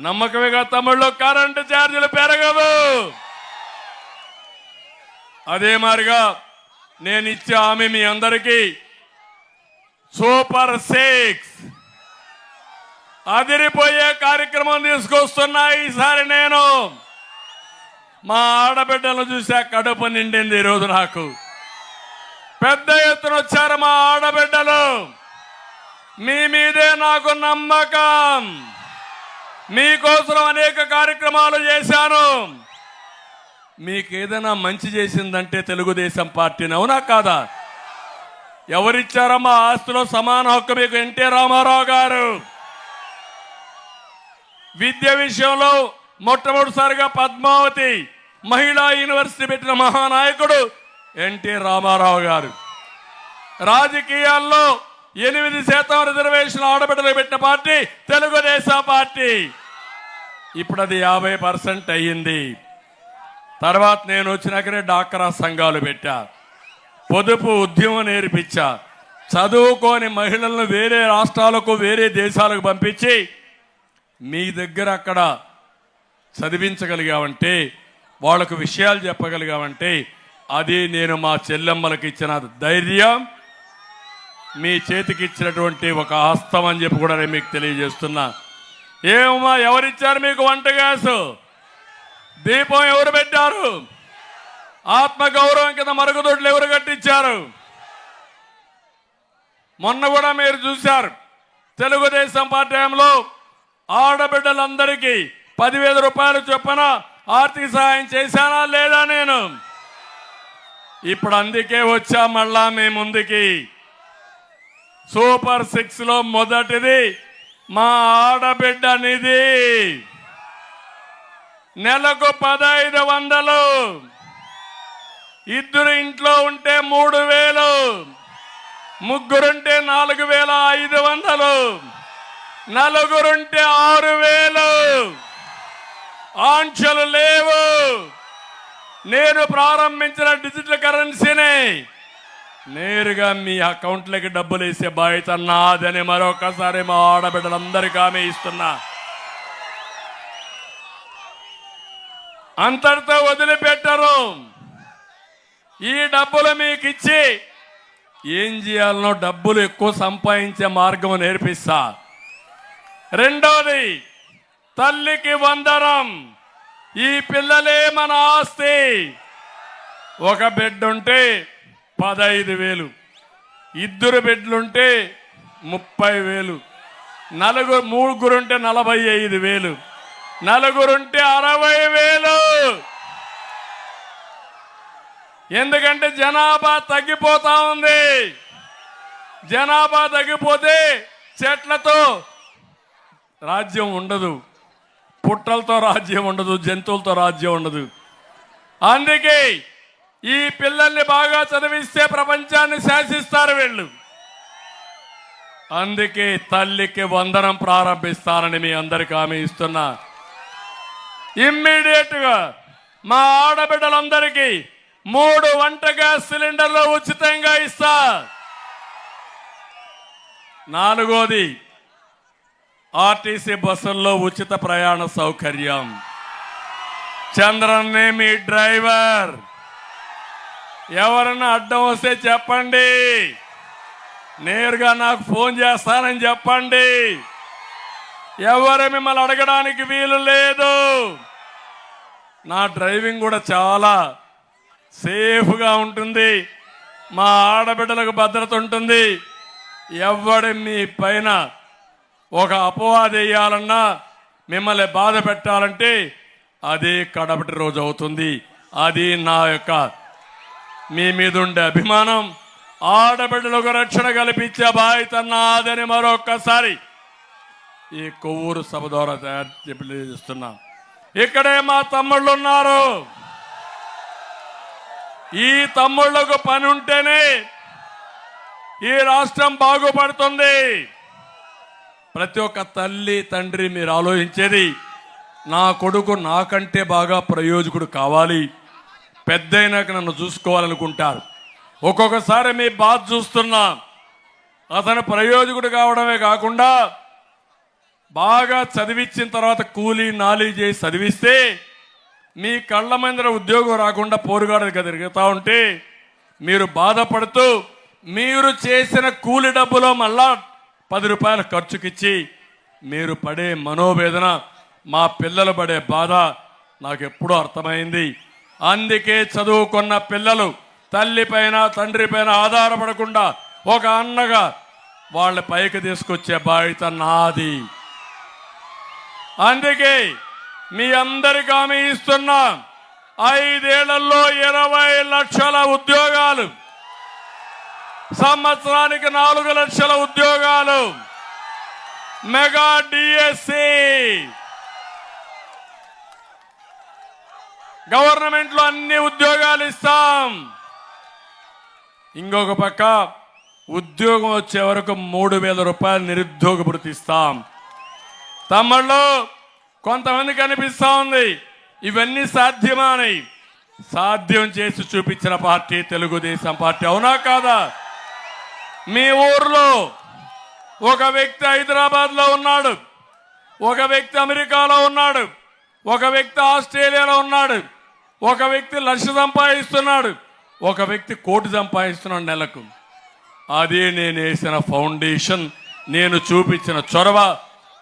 నమ్మకమేగా తమ్ముళ్ళు, కరెంటు ఛార్జీలు పెరగవు. అదే మాదిరిగా నేను ఇచ్చే హామీ మీ అందరికీ సూపర్ 6 అదిరిపోయే కార్యక్రమం తీసుకొస్తున్నా. ఈసారి నేను మా ఆడబిడ్డలను చూసా, కడుపు నిండింది. ఈరోజు నాకు పెద్ద ఎత్తున వచ్చారు మా ఆడబిడ్డలు. మీ మీదే నాకు నమ్మకం. మీకోసం అనేక కార్యక్రమాలు చేశాను. మీకు ఏదైనా మంచి చేసిందంటే తెలుగుదేశం పార్టీని, అవునా కాదా? ఎవరిచ్చారమ్మా ఆస్తిలో సమాన హక్కు మీకు? ఎన్టీ రామారావు గారు. విద్య విషయంలో మొట్టమొదటిసారిగా పద్మావతి మహిళా యూనివర్సిటీ పెట్టిన మహానాయకుడు ఎన్టీ రామారావు గారు. రాజకీయాల్లో 8% రిజర్వేషన్ ఆడబిడ్డలు పెట్టిన పార్టీ తెలుగుదేశం పార్టీ. ఇప్పుడు అది 50% అయ్యింది. తర్వాత నేను వచ్చినాకనే డాక్రా సంఘాలు పెట్టా, పొదుపు ఉద్యమం నేర్పించా, చదువుకోని మహిళలను వేరే రాష్ట్రాలకు వేరే దేశాలకు పంపించి మీ దగ్గర అక్కడ చదివించగలిగామంటే, వాళ్లకు విషయాలు చెప్పగలిగామంటే అది నేను మా చెల్లెమ్మలకు ఇచ్చిన ధైర్యం, మీ చేతికి ఇచ్చినటువంటి ఒక హస్తం అని చెప్పి కూడా నేను మీకు తెలియజేస్తున్నా. ఏమమ్మా, ఎవరిచ్చారు మీకు వంట గ్యాసు? దీపం ఎవరు పెట్టారు? ఆత్మగౌరవం కింద మరుగుదొడ్లు ఎవరు కట్టించారు? మొన్న కూడా మీరు చూశారు, తెలుగుదేశం పార్టీలో ఆడబిడ్డలందరికీ 10,000 రూపాయలు చొప్పున ఆర్థిక సహాయం చేశానా లేదా? నేను ఇప్పుడు అందుకే వచ్చా మళ్ళా మీ ముందుకి. సూపర్ 6 లో మొదటిది మా ఆడబిడ్డ నిధి. నెలకు 1,500, ఇద్దరు ఇంట్లో ఉంటే 3,000, ముగ్గురుంటే 4,500, నలుగురుంటే 6,000. ఆంక్షలు లేవు. నేను ప్రారంభించిన డిజిటల్ కరెన్సీని నేరుగా మీ అకౌంట్లోకి డబ్బులు వేసే బాధ్యత నాదని మరొకసారి మా ఆడబిడ్డలందరికీ హామీ ఇస్తున్నా. అంతటితో వదిలిపెట్టరు. ఈ డబ్బులు మీకు ఇచ్చి ఏం చేయాలనో, డబ్బులు ఎక్కువ సంపాదించే మార్గం నేర్పిస్తా. రెండోది, తల్లికి వందనం. ఈ పిల్లలే మన ఆస్తి. ఒక బెడ్ ఉంటే 15,000, ఇద్దరు బెడ్లుంటే 30,000, ముగ్గురుంటే 45,000, నలుగురుంటే 60,000. ఎందుకంటే జనాభా తగ్గిపోతా ఉంది. జనాభా తగ్గిపోతే చెట్లతో రాజ్యం ఉండదు, పుట్టలతో రాజ్యం ఉండదు, జంతువులతో రాజ్యం ఉండదు. అందుకే ఈ పిల్లల్ని బాగా చదివిస్తే ప్రపంచాన్ని శాసిస్తారు వీళ్ళు. అందుకే తల్లికి వందనం ప్రారంభిస్తానని మీ అందరికీ హామీ ఇస్తున్నా. ఇమ్మీడియట్ గా మా ఆడబిడ్డలందరికీ 3 వంట గ్యాస్ సిలిండర్లు ఉచితంగా ఇస్తా. నాలుగోది, ఆర్టీసీ బస్సుల్లో ఉచిత ప్రయాణ సౌకర్యం. చంద్రన్నే మీ డ్రైవర్. ఎవరన్నా అడ్డం వస్తే చెప్పండి, నేరుగా నాకు ఫోన్ చేస్తానని చెప్పండి. ఎవరు మిమ్మల్ని అడగడానికి వీలు లేదు. నా డ్రైవింగ్ కూడా చాలా సేఫ్గా ఉంటుంది. మా ఆడబిడ్డలకు భద్రత ఉంటుంది. ఎవడి మీ పైన ఒక అపవాదు వేయాలన్నా, మిమ్మల్ని బాధ పెట్టాలంటే అదే కడపటి రోజు అవుతుంది. అది నా యొక్క మీ మీద ఉండే అభిమానం, ఆడబిడ్డలకు రక్షణ కల్పించే బాధ్యత నాదని మరొక్కసారి ఈ కొవ్వూరు సభ ద్వారా తెలియజేస్తున్నా. ఇక్కడే మా తమ్ముళ్ళు ఉన్నారు. ఈ తమ్ముళ్లకు పని ఉంటేనే ఈ రాష్ట్రం బాగుపడుతుంది. ప్రతి ఒక్క తల్లి తండ్రి మీరు ఆలోచించేది, నా కొడుకు నాకంటే బాగా ప్రయోజకుడు కావాలి, పెద్దయినాక నన్ను చూసుకోవాలనుకుంటారు. ఒక్కొక్కసారి మీ బాధ చూస్తున్నా. అతను ప్రయోజకుడు కావడమే కాకుండా బాగా చదివించిన తర్వాత కూలీ నాలీ చేసి చదివిస్తే మీ కళ్ళ మందిర ఉద్యోగం రాకుండా పోరుగాడుగా తిరుగుతూ ఉంటే మీరు బాధపడుతూ మీరు చేసిన కూలి డబ్బులో మళ్ళా 10 రూపాయలు ఖర్చుకిచ్చి మీరు పడే మనోవేదన, మా పిల్లలు పడే బాధ నాకు ఎప్పుడూ అర్థమైంది. అందుకే చదువుకున్న పిల్లలు తల్లి పైన తండ్రి పైన ఆధారపడకుండా ఒక అన్నగా వాళ్ళ పైకి తీసుకొచ్చే బాధ్యత నాది. అందుకే మీ అందరికీ హామీ ఇస్తున్నా, 5 ఏళ్లలో 20 లక్షల ఉద్యోగాలు, సంవత్సరానికి 4 లక్షల ఉద్యోగాలు, మెగా డిఎస్సి, గవర్నమెంట్ లో అన్ని ఉద్యోగాలు ఇస్తాం. ఇంకొక పక్క ఉద్యోగం వచ్చే వరకు 3,000 రూపాయలు నిరుద్యోగ భృతి ఇస్తాం. తమ్ముళ్ళు, కొంతమందికి అనిపిస్తా ఉంది ఇవన్నీ సాధ్యమా అని. సాధ్యం చేసి చూపించిన పార్టీ తెలుగుదేశం పార్టీ, అవునా కాదా? మీ ఊర్లో ఒక వ్యక్తి హైదరాబాద్లో ఉన్నాడు, ఒక వ్యక్తి అమెరికాలో ఉన్నాడు, ఒక వ్యక్తి ఆస్ట్రేలియాలో ఉన్నాడు, ఒక వ్యక్తి 1,00,000 సంపాదిస్తున్నాడు, ఒక వ్యక్తి 1 కోటి సంపాదిస్తున్నాడు నెలకు. అదే నేను వేసిన ఫౌండేషన్, నేను చూపించిన చొరవ,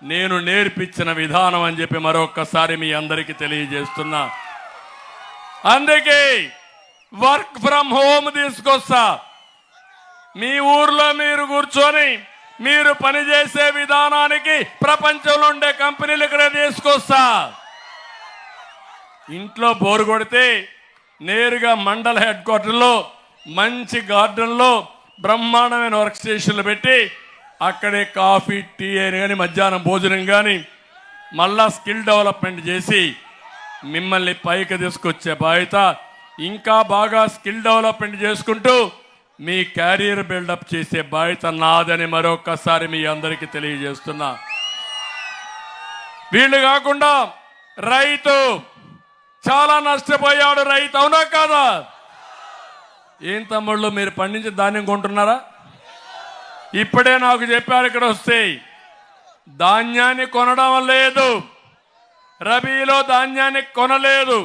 నేను నేర్పించిన విధానం అని చెప్పి మరొక్కసారి మీ అందరికీ తెలియజేస్తున్నా. అందుకే వర్క్ ఫ్రమ్ హోమ్ తీసుకొస్తా. మీ ఊర్లో మీరు కూర్చొని మీరు పనిచేసే విధానానికి ప్రపంచంలో ఉండే కంపెనీలు ఇక్కడ తీసుకొస్తా. ఇంట్లో బోరు కొడితే నేరుగా మండల హెడ్ క్వార్టర్లో మంచి గార్డెన్లో బ్రహ్మాండమైన వర్క్ స్టేషన్లు పెట్టి అక్కడే కాఫీ టీ కానీ మధ్యాహ్నం భోజనం కానీ మళ్ళా స్కిల్ డెవలప్మెంట్ చేసి మిమ్మల్ని పైకి తీసుకొచ్చే బాధ్యత, ఇంకా బాగా స్కిల్ డెవలప్మెంట్ చేసుకుంటూ మీ క్యారియర్ బిల్డప్ చేసే బాధ్యత నాదని మరొకసారి మీ అందరికీ తెలియజేస్తున్నా. వీళ్ళు కాకుండా రైతు చాలా నష్టపోయాడు. రైతు, అవునా కాదా? ఏం తమ్ముళ్ళు, మీరు పండించి ధాన్యం కొంటున్నారా? ఇప్పుడే నాకు చెప్పారు ఇక్కడ వస్తే ధాన్యాన్ని కొనడం లేదు, రబీలో ధాన్యాన్ని కొనలేదు.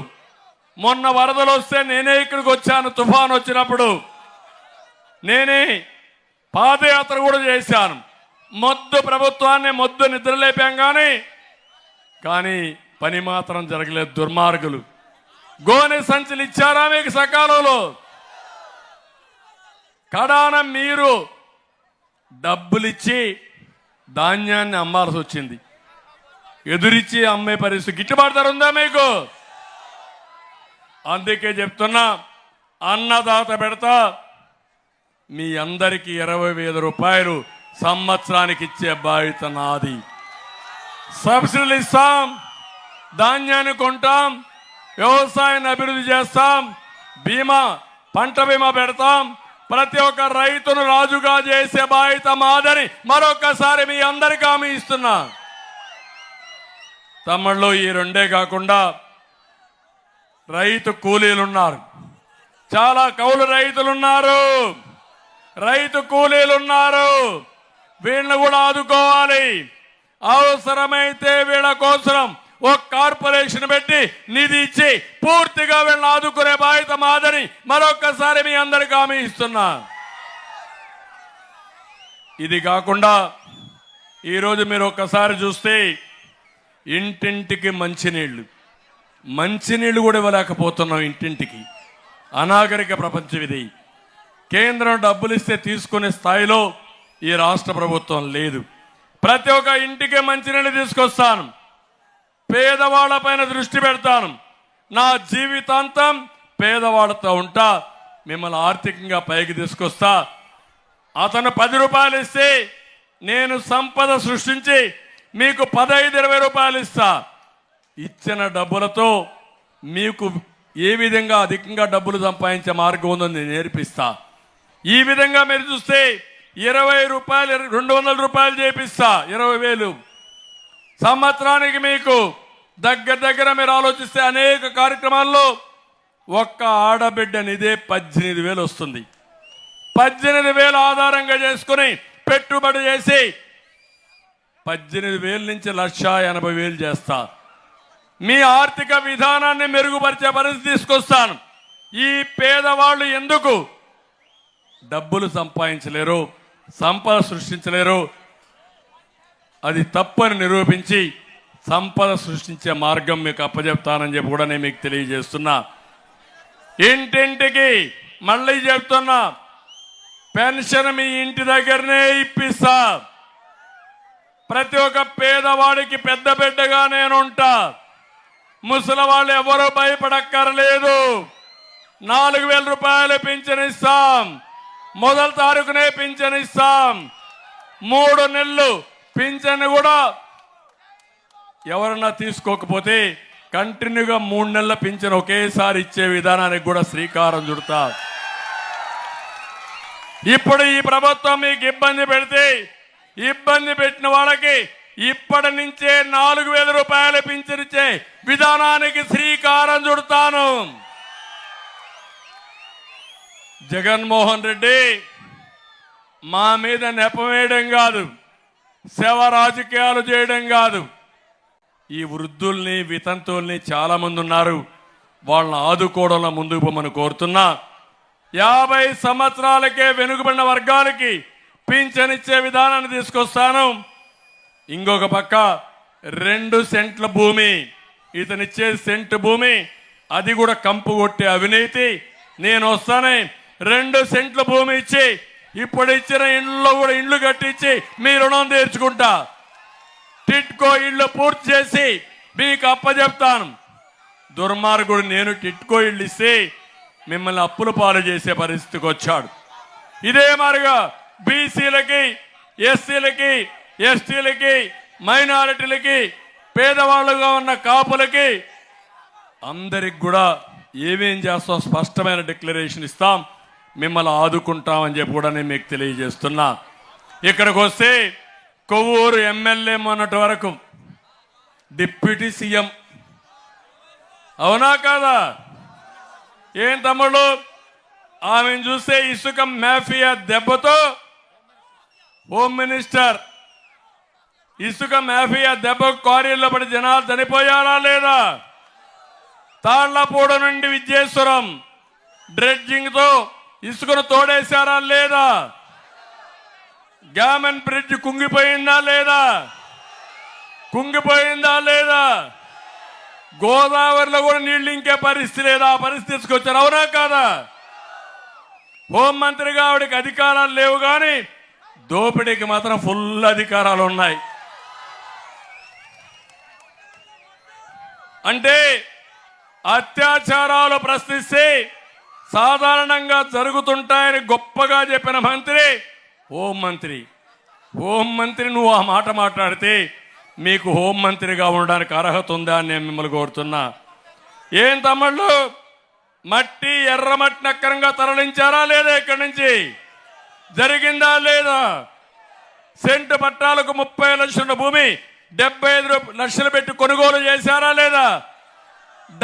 మొన్న వరదలు వస్తే నేనే ఇక్కడికి వచ్చాను. తుఫాన్ వచ్చినప్పుడు నేనే పాదయాత్ర కూడా చేశాను. మొద్దు ప్రభుత్వాన్ని మొద్దు నిద్రలేపాం కానీ పని మాత్రం జరగలేదు. దుర్మార్గులు గోనె సంచులు ఇచ్చారా మీకు సకాలంలో? కడాన మీరు డబ్బులిచ్చి ధాన్యాన్ని అమ్మాల్సి వచ్చింది. ఎదురిచ్చి అమ్మే పరిస్థితి, గిట్టుబాటు ధర ఉందా మీకు? అందుకే చెప్తున్నా, అన్నదాత పెడతా. మీ అందరికీ 20,000 రూపాయలు సంవత్సరానికి ఇచ్చే బాధ్యత నాది. సబ్సిడీలు ఇస్తాం, ధాన్యాన్ని కొంటాం, వ్యవసాయాన్ని అభివృద్ధి చేస్తాం, బీమా పంట బీమా పెడతాం. ప్రతి ఒక్క రైతును రాజుగా చేసే బాధ్యత మాదని మరొకసారి మీ అందరికీ హామీ ఇస్తున్నా. తమ్ముళ్ళు, ఈ రెండే కాకుండా రైతు కూలీలున్నారు, చాలా కౌలు రైతులున్నారు, రైతు కూలీలున్నారు. వీళ్ళని కూడా ఆదుకోవాలి. అవసరమైతే వీళ్ళ కోసం ఒక కార్పొరేషన్ పెట్టి నిధి ఇచ్చి పూర్తిగా వీళ్ళని ఆదుకునే బాధ్యత మాదని మరొకసారి మీ అందరికీ హామీ ఇస్తున్నా. ఇది కాకుండా ఈరోజు మీరు ఒక్కసారి చూస్తే ఇంటింటికి మంచినీళ్ళు కూడా ఇవ్వలేకపోతున్నాం. ఇంటింటికి అనాగరిక ప్రపంచం ఇది. కేంద్రం డబ్బులు ఇస్తే తీసుకునే స్థాయిలో ఈ రాష్ట్ర ప్రభుత్వం లేదు. ప్రతి ఒక్క ఇంటికి మంచినీళ్ళు తీసుకొస్తాను, పేదవాళ్ల పైన దృష్టి పెడతాను. నా జీవితాంతం పేదవాళ్లతో ఉంటా, మిమ్మల్ని ఆర్థికంగా పైకి తీసుకొస్తా. అతను 10 రూపాయలు ఇస్తే నేను సంపద సృష్టించి మీకు 15-20 రూపాయలు ఇస్తా. ఇచ్చిన డబ్బులతో మీకు ఏ విధంగా అధికంగా డబ్బులు సంపాదించే మార్గం ఉందో నేను నేర్పిస్తా. ఈ విధంగా మీరు చూస్తే 20 రూపాయలు 200 రూపాయలు చేపిస్తా, 20,000 సంవత్సరానికి. మీకు దగ్గర మీరు ఆలోచిస్తే అనేక కార్యక్రమాల్లో ఒక్క ఆడబిడ్డనిదే 18,000 వస్తుంది. 18,000 ఆధారంగా చేసుకుని పెట్టుబడి చేసి 18,000 నుంచి 1,80,000 చేస్తా. మీ ఆర్థిక విధానాన్ని మెరుగుపరిచే పరిస్థితి తీసుకొస్తాను. ఈ పేదవాళ్ళు ఎందుకు డబ్బులు సంపాదించలేరు, సంపద సృష్టించలేరు, అది తప్పని నిరూపించి సంపద సృష్టించే మార్గం మీకు అప్పచెప్తానని చెప్పి కూడా నేను మీకు తెలియజేస్తున్నా. ఇంటింటికి మళ్ళీ చెప్తున్నా, పెన్షన్ మీ ఇంటి దగ్గరనే ఇప్పిస్తా. ప్రతి ఒక్క పేదవాడికి పెద్ద బిడ్డగా నేను ఉంటా. ముసలి వాళ్ళు ఎవరూ భయపడక్కర్లేదు. 4,000 రూపాయలు పింఛన్ ఇస్తాం. మొదటి తారీఖునే పింఛన్ ఇస్తాం. 3 నెలలు పింఛన్ కూడా ఎవరన్నా తీసుకోకపోతే కంటిన్యూగా 3 నెలల పింఛన్ ఒకేసారి ఇచ్చే విధానానికి కూడా శ్రీకారం చుడతా. ఇప్పుడు ఈ ప్రభుత్వం మీకు ఇబ్బంది పెడితే, ఇబ్బంది పెట్టిన వాళ్ళకి ఇప్పటి నుంచే 4,000 రూపాయలు పింఛన్ ఇచ్చే విధానానికి శ్రీకారం చుడతాను. జగన్మోహన్ రెడ్డి మా మీద నెపవేయడం కాదు, శవ రాజకీయాలు చేయడం కాదు. ఈ వృద్ధుల్ని వితంతుల్ని చాలా మంది ఉన్నారు, వాళ్ళని ఆదుకోవడంలో ముందుకు పోమని కోరుతున్నా. 50 సంవత్సరాలకే వెనుకబడిన వర్గాలకి పింఛన్ ఇచ్చే విధానాన్ని తీసుకొస్తాను. ఇంకొక పక్క 2 సెంట్ల భూమి, ఇతనిచ్చే సెంటు భూమి అది కూడా కంపు కొట్టే అవినీతి. నేను వస్తానే 2 సెంట్ల భూమి ఇచ్చి ఇప్పుడు ఇచ్చిన ఇండ్లలో కూడా ఇండ్లు కట్టించి మీ రుణం తీర్చుకుంటా. టిట్కో ఇళ్ళు పూర్తి చేసి మీకు అప్పచెప్తాను. దుర్మార్గుడు నేను టిట్కో ఇళ్ళు ఇస్తే మిమ్మల్ని అప్పుల పాలు చేసే పరిస్థితికి వచ్చాడు. ఇదే మాదిరిగా బీసీలకి, ఎస్సీలకి, ఎస్టీలకి, మైనారిటీలకి, పేదవాళ్ళుగా ఉన్న కాపులకి అందరికి కూడా ఏమేం చేస్తాం స్పష్టమైన డిక్లరేషన్ ఇస్తాం. మిమ్మల్ని ఆదుకుంటామని చెప్పి కూడా నేను మీకు తెలియజేస్తున్నా. ఇక్కడికి వస్తే కొవ్వూరు ఎమ్మెల్యే మొన్నటి వరకు డిప్యూటీ సీఎం, అవునా కాదా? ఏం తమ్ముడు, ఆమెను చూస్తే ఇసుక మాఫియా దెబ్బతో హోమ్ మినిస్టర్, ఇసుక మాఫియా దెబ్బకు క్వారీల్లో పడి జనాలు చనిపోయారా లేదా? తాళ్లపూడ నుండి విజయేశ్వరం డ్రెడ్జింగ్ తో ఇసుకను తోడేశారా లేదా? గ్యామన్ బ్రిడ్జ్ కుంగిపోయిందా లేదా? కుంగిపోయిందా లేదా? గోదావరిలో కూడా నీళ్లు ఇంకే పరిస్థితి లేదా? ఆ పరిస్థితి తీసుకొచ్చారు, అవునా కాదా? హోంమంత్రిగా ఆవిడకి అధికారాలు లేవు, కానీ దోపిడీకి మాత్రం ఫుల్ అధికారాలు ఉన్నాయి. అంటే అత్యాచారాలు ప్రశ్నిస్తే సాధారణంగా జరుగుతుంటాయని గొప్పగా చెప్పిన మంత్రి హోంమంత్రి. హోంమంత్రి నువ్వు ఆ మాట మాట్లాడితే మీకు హోంమంత్రిగా ఉండడానికి అర్హత ఉందా అని నేను మిమ్మల్ని కోరుతున్నా. ఏం తమ్ముళ్ళు, మట్టి ఎర్రమట్టిని అక్రమంగా తరలించారా లేదా? ఇక్కడి నుంచి జరిగిందా లేదా? సెంటు పట్టాలకు 30 లక్షల భూమి 75 లక్షలు పెట్టి కొనుగోలు చేశారా లేదా?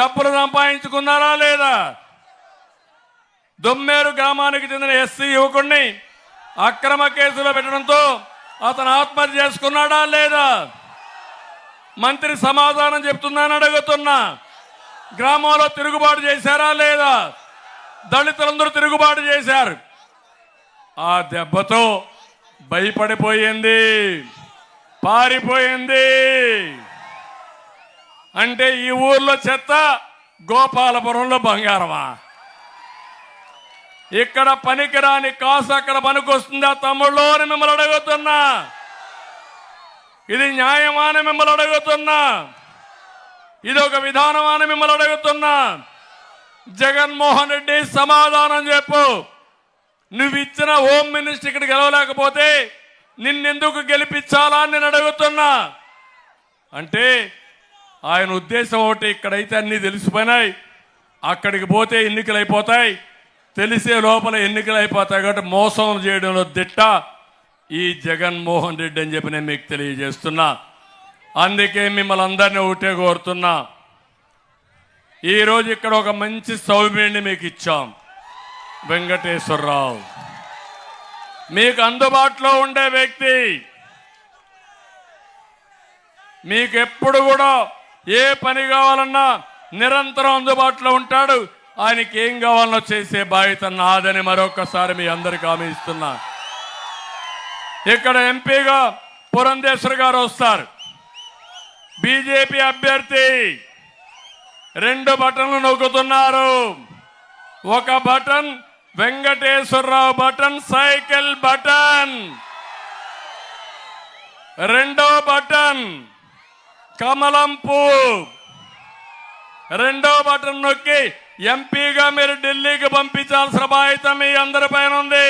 డబ్బులు సంపాదించుకున్నారా లేదా? దొమ్మేరు గ్రామానికి చెందిన ఎస్సీ యువకుడిని అక్రమ కేసులో పెట్టడంతో అతను ఆత్మహత్య చేసుకున్నాడా లేదా? మంత్రి సమాధానం చెప్తుందని అడుగుతున్నా. గ్రామంలో తిరుగుబాటు చేశారా లేదా? దళితులందరూ తిరుగుబాటు చేశారు. ఆ దెబ్బతో భయపడిపోయింది, పారిపోయింది. అంటే ఈ ఊర్లో చెత్త, గోపాలపురంలో బంగారమా? ఇక్కడ పనికిరాని కాసు అక్కడ పనికొస్తుందా తమ్ముళ్ళు అని మిమ్మల్ని అడుగుతున్నా. ఇది న్యాయమా అని మిమ్మల్ని అడుగుతున్నా. ఇది ఒక విధానమా అని మిమ్మల్ని అడుగుతున్నా. జగన్మోహన్ రెడ్డి సమాధానం చెప్పు. నువ్వు ఇచ్చిన హోమ్ మినిస్టర్ ఇక్కడ గెలవలేకపోతే నిన్నెందుకు గెలిపించాలా అని నేను అడుగుతున్నా. అంటే ఆయన ఉద్దేశం ఒకటి, ఇక్కడైతే అన్నీ తెలిసిపోయినాయి, అక్కడికి పోతే ఎన్నికలు అయిపోతాయి, తెలిసే లోపల ఎన్నికలు అయిపోతాయి కాబట్టి మోసం చేయడంలో దిట్ట ఈ జగన్మోహన్ రెడ్డి అని చెప్పి నేను మీకు తెలియజేస్తున్నా. అందుకే మిమ్మల్ని అందరినీ ఒకటే కోరుతున్నా, ఈరోజు ఇక్కడ ఒక మంచి సౌమ్యుడిని మీకు ఇచ్చాం, వెంకటేశ్వరరావు. మీకు అందుబాటులో ఉండే వ్యక్తి, మీకు ఎప్పుడు కూడా ఏ పని కావాలన్నా నిరంతరం అందుబాటులో ఉంటాడు. ఆయనకి ఏం కావాలనో చేసే బాధ్యత నాదని మరొకసారి మీ అందరికి హామీ ఇస్తున్నా. ఇక్కడ ఎంపీగా పురంధేశ్వర్ గారు వస్తారు, బీజేపీ అభ్యర్థి. 2 బటన్లు నొక్కుతున్నారు. ఒక button Venkateswararao button, cycle button. 2వ బటన్ కమలం పువ్వు. 2వ బటన్ నొక్కి ఎంపీగా మీరు ఢిల్లీకి పంపించాల్సిన బాధ్యత మీ అందరి పైన ఉంది.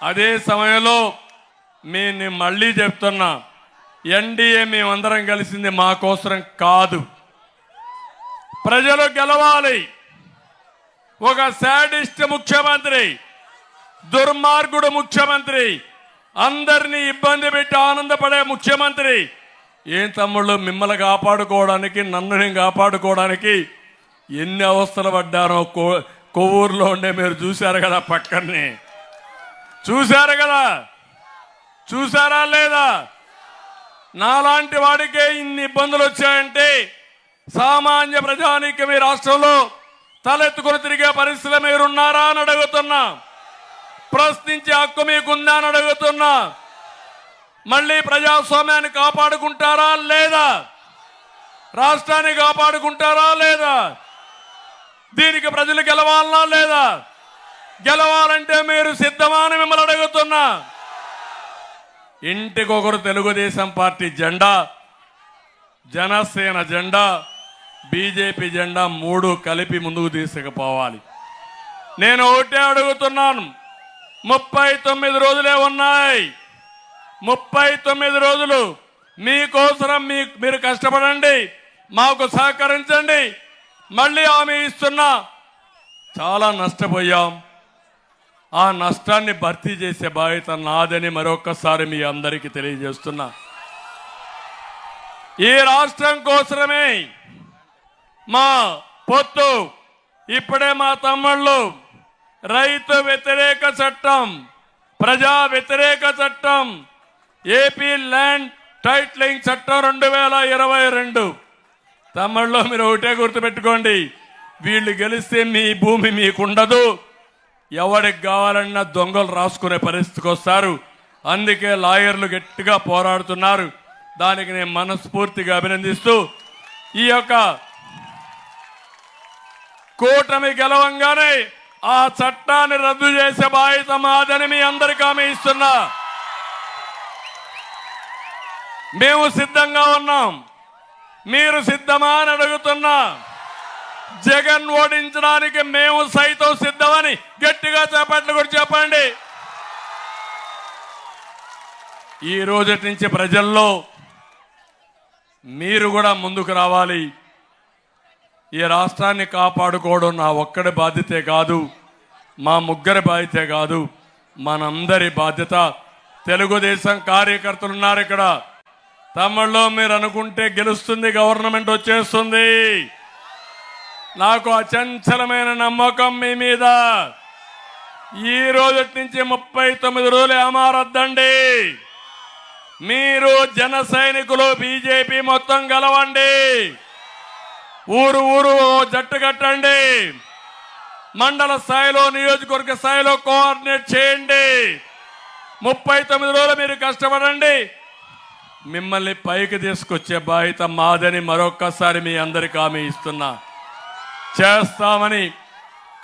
అదే సమయంలో నేను మళ్ళీ చెప్తున్నా, ఎన్డీఏ మేమందరం కలిసింది మా కోసం కాదు, ప్రజలు గెలవాలి. ఒక శాడిస్ట్ ముఖ్యమంత్రి, దుర్మార్గుడు ముఖ్యమంత్రి, అందరినీ ఇబ్బంది పెట్టి ఆనందపడే ముఖ్యమంత్రి. ఏం తమ్ముళ్ళు, మిమ్మల్ని కాపాడుకోవడానికి, నన్ను నేను కాపాడుకోవడానికి ఎన్ని అవస్థలు పడ్డానో కొవ్వూరులో ఉండే మీరు చూశారు కదా, పక్కనే చూశారు కదా, చూసారా లేదా? నాలాంటి వాడికే ఇన్ని ఇబ్బందులు వచ్చాయంటే సామాన్య ప్రజానికి మీ రాష్ట్రంలో తలెత్తుకుని తిరిగే పరిస్థితులు మీరున్నారా అని అడుగుతున్నా. ప్రశ్నించే హక్కు మీకుందా అని అడుగుతున్నా. మళ్ళీ ప్రజాస్వామ్యాన్ని కాపాడుకుంటారా లేదా? రాష్ట్రాన్ని కాపాడుకుంటారా లేదా? దీనికి ప్రజలు గెలవాలనా లేదా? గెలవాలంటే మీరు సిద్ధమా అని మిమ్మల్ని అడుగుతున్నా. ఇంటికొకరు తెలుగుదేశం పార్టీ జెండా, జనసేన జెండా, బీజేపీ జెండా 3 కలిపి ముందుకు తీసుకుపోవాలి. నేను ఒకటే అడుగుతున్నాను, 39 రోజులే ఉన్నాయి. 39 రోజులు మీకోసరం మీరు కష్టపడండి, మాకు సహకరించండి. మళ్ళీ హామీ ఇస్తున్నా, చాలా నష్టపోయాం, ఆ నష్టాన్ని భర్తీ చేసే బాధ్యత నాదని మరొకసారి మీ అందరికీ తెలియజేస్తున్నా. ఈ రాష్ట్రం కోసమే మా పొత్తు. ఇప్పుడే మా తమ్ముళ్ళు రైతు వ్యతిరేక చట్టం, ప్రజా వ్యతిరేక చట్టం, ఏపీ ల్యాండ్ టైటిలింగ్ చట్టం 2022. తమ్ముళ్ళు మీరు ఒకటే గుర్తుపెట్టుకోండి, వీళ్ళు గెలిస్తే మీ భూమి మీకుండదు, ఎవరికి కావాలన్నా దొంగలు రాసుకునే పరిస్థితికి వస్తారు. అందుకే లాయర్లు గట్టిగా పోరాడుతున్నారు. దానికి నేను మనస్ఫూర్తిగా అభినందిస్తూ ఈ యొక్క కూటమి గెలవంగానే ఆ చట్టాన్ని రద్దు చేసే బాధ్యత మాదని మీ అందరికీ హామీ ఇస్తున్నా. మేము సిద్ధంగా ఉన్నాం, మీరు సిద్ధమా అని అడుగుతున్నా. జగన్ ఓడించడానికి మేము సైతం సిద్ధమని గట్టిగా చేపట్లు కూడా చెప్పండి. ఈ రోజు నుంచి ప్రజల్లో మీరు కూడా ముందుకు రావాలి. ఈ రాష్ట్రాన్ని కాపాడుకోవడం నా ఒక్కడి బాధ్యతే కాదు, మా ముగ్గురి బాధ్యతే కాదు, మనందరి బాధ్యత. తెలుగుదేశం కార్యకర్తలు ఉన్నారు ఇక్కడ. తమిళలో మీరు అనుకుంటే గెలుస్తుంది, గవర్నమెంట్ వచ్చేస్తుంది. నాకు అచంచలమైన నమ్మకం మీ మీద. ఈ రోజు నుంచి 39 రోజులు ఏమారద్దండి. మీరు జన సైనికులు, బీజేపీ మొత్తం గెలవండి. ఊరు ఊరు జట్టు కట్టండి. మండల స్థాయిలో, నియోజకవర్గ స్థాయిలో కోఆర్డినేట్ చేయండి. 39 రోజులు మీరు కష్టపడండి. మిమ్మల్ని పైకి తీసుకొచ్చే బాధ్యత మాదని మరొక్కసారి మీ అందరికీ హామీ ఇస్తున్నా. చేస్తామని,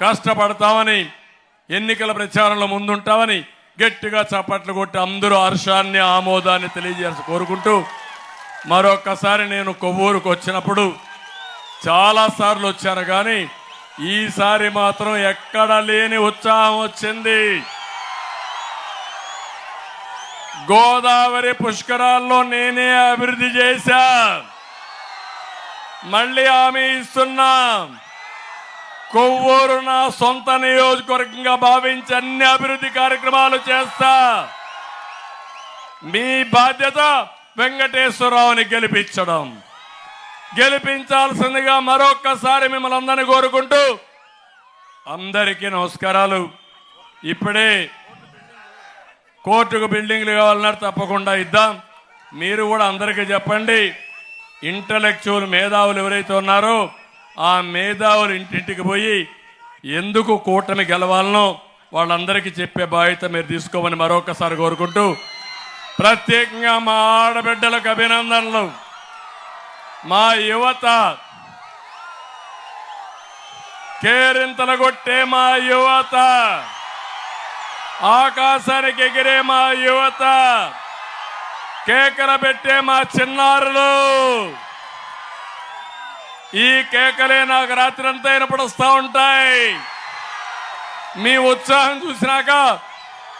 కష్టపడతామని, ఎన్నికల ప్రచారంలో ముందుంటామని గట్టిగా చప్పట్లు కొట్టి అందరూ హర్షాన్ని, ఆమోదాన్ని తెలియజేసి కోరుకుంటూ, మరొక్కసారి నేను కొవ్వూరుకు వచ్చినప్పుడు చాలాసార్లు వచ్చాను, కానీ ఈసారి మాత్రం ఎక్కడ లేని ఉత్సాహం వచ్చింది. గోదావరి పుష్కరాల్లో నేనే అభివృద్ధి చేశా. మళ్ళీ హామీ ఇస్తున్నా, కొవ్వూరు నా సొంత నియోజకవర్గంగా భావించి అన్ని అభివృద్ధి కార్యక్రమాలు చేస్తా. మీ బాధ్యత వెంకటేశ్వరరావుని గెలిపించడం. గెలిపించాల్సిందిగా మరొక్కసారి మిమ్మల్ని అందరినీ కోరుకుంటూ అందరికీ నమస్కారాలు. ఇప్పుడే కోర్టుకు బిల్డింగ్లు కావాలన్నారు, తప్పకుండా ఇద్దాం. మీరు కూడా అందరికీ చెప్పండి, ఇంటలెక్చువల్ మేధావులు ఎవరైతే ఉన్నారో ఆ మేధావులు ఇంటింటికి పోయి ఎందుకు కూటమి గెలవాలనో వాళ్ళందరికీ చెప్పే బాధ్యత మీరు తీసుకోమని మరొకసారి కోరుకుంటూ, ప్రత్యేకంగా మా ఆడబిడ్డలకు అభినందనలు. మా యువత కేరింతలు కొట్టే మా యువత, ఆకాశానికి ఎగిరే మా యువత, కేకలు పెట్టే మా చిన్నారులు. ఈ కేకలే నాకు రాత్రి అంతా వినపడుస్తూ ఉంటాయి. మీ ఉత్సాహం చూసినాక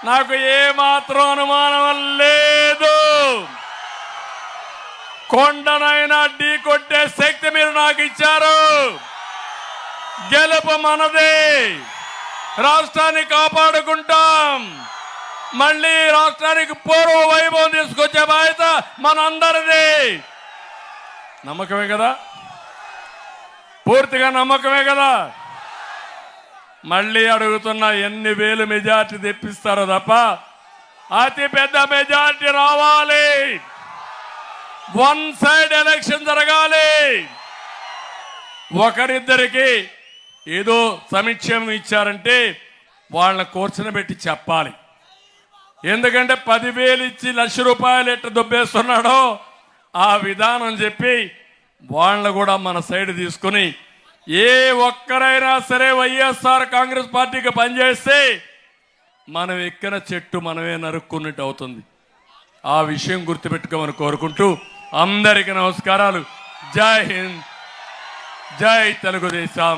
నాకు ఏమాత్రం అనుమానం లేదు. కొండనైనా ఢీ కొట్టే శక్తి మీరు నాకు ఇచ్చారు. గెలుపు మనది. రాష్ట్రాన్ని కాపాడుకుంటాం. మళ్ళీ రాష్ట్రానికి పూర్వ వైభవం తీసుకొచ్చే బాధ్యత మనందరిది. నమ్మకమే కదా? పూర్తిగా నమ్మకమే కదా? మళ్ళీ అడుగుతున్నా, ఎన్ని వేలు మెజార్టీ తెప్పిస్తారో తప్ప అతి పెద్ద మెజార్టీ రావాలి. వన్ సైడ్ ఎలక్షన్ జరగాలి. ఒకరిద్దరికి ఏదో సమీక్షం ఇచ్చారంటే వాళ్ళని కూర్చొని పెట్టి చెప్పాలి. ఎందుకంటే 10,000 ఇచ్చి ₹1,00,000 ఎట్లా దొబ్బేస్తున్నాడో ఆ విధానం చెప్పి వాళ్ళని కూడా మన సైడ్ తీసుకుని, ఏ ఒక్కరైనా సరే వైఎస్ఆర్ కాంగ్రెస్ పార్టీకి పనిచేస్తే మనం ఎక్కిన చెట్టు మనమే నరుక్కున్నట్టు అవుతుంది. ఆ విషయం గుర్తుపెట్టుకోమని కోరుకుంటూ అందరికీ నమస్కారాలు. జై హింద్, జై తెలుగుదేశం,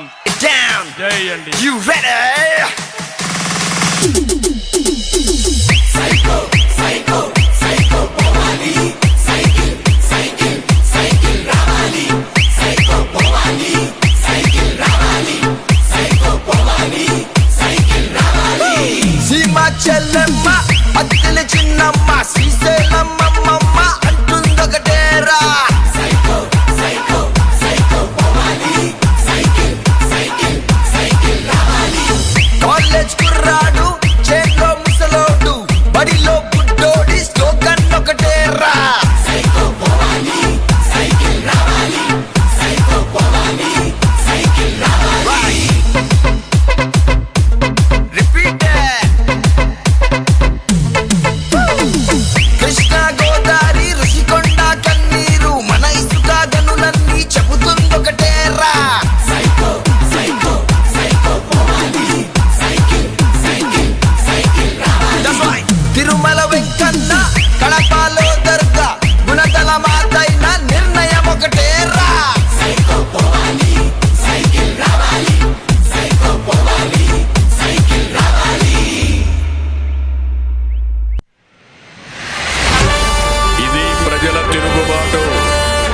జై అండి. Psycho, psycho, psycho, povali, cycle, cycle, cycle, ravali, psycho, povali, cycle, ravali, psycho, povali, cycle, ravali. Sima chellemma, attile chinnamma, sriselamma mamma, antundokatera. Psycho, psycho, psycho, povali, cycle, cycle, cycle, ravali. College kurradu, chelo musalodu. బడిలో గుడ్డోడి slogan ఒకటేరా. Psycho పోవాలి, cycle రావాలి, psycho పోవాలి, cycle రావాలి. Repeat. Krishna Godavari Rushikonda కన్నీరు, మన ఇసుక గనులన్నీ చెబుతుందొకటేరా. Psycho psycho psycho పోవాలి, cycle cycle cycle రావాలి. తిరుమల వెంకన్న కడపలో దర్గా, గుణదల మాతైన నిర్ణయం ఒకటేరా. సైకో పోవాలి, సైకిల్ రావాలి, సైకో పోవాలి, సైకిల్ రావాలి. ఇది ప్రజల తిరుగుబాటు.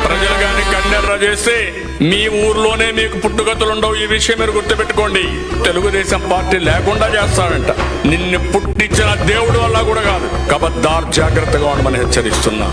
ప్రజలు గాని కన్నెర్ర చేస్తే మీ ఊర్లోనే మీకు పుట్టుగతులు ఉండవు. ఈ విషయం మీరు గుర్తుపెట్టుకోండి. తెలుగుదేశం పార్టీ లేకుండా చేస్తాడంట. నిన్ను పుట్టించిన దేవుడు వల్ల కూడా కాదు. కబద్దార్, జాగ్రత్తగా ఉండమని హెచ్చరిస్తున్నా.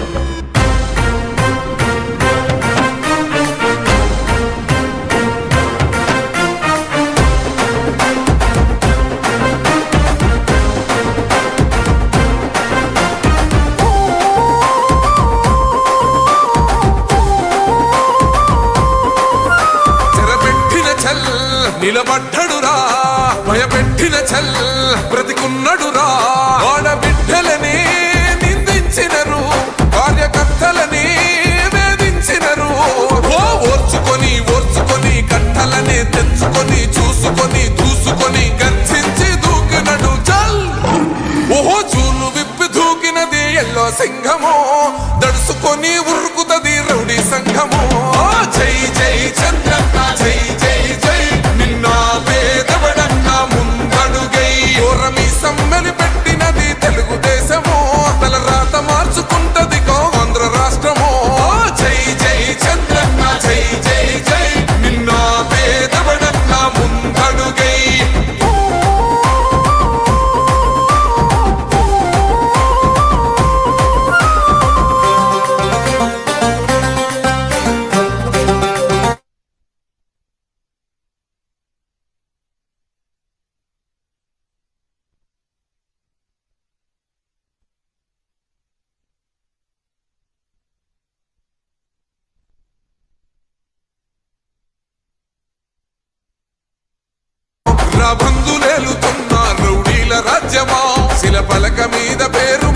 నిలబడ్డడురా, భయపెట్టిన చల్ బ్రతికున్నడురా. ఆడబిడ్డలనే నిందించినరు కార్యకర్త బంధులేలుతున్న రౌడీల రాజ్యమా శిల పలక మీద పేరు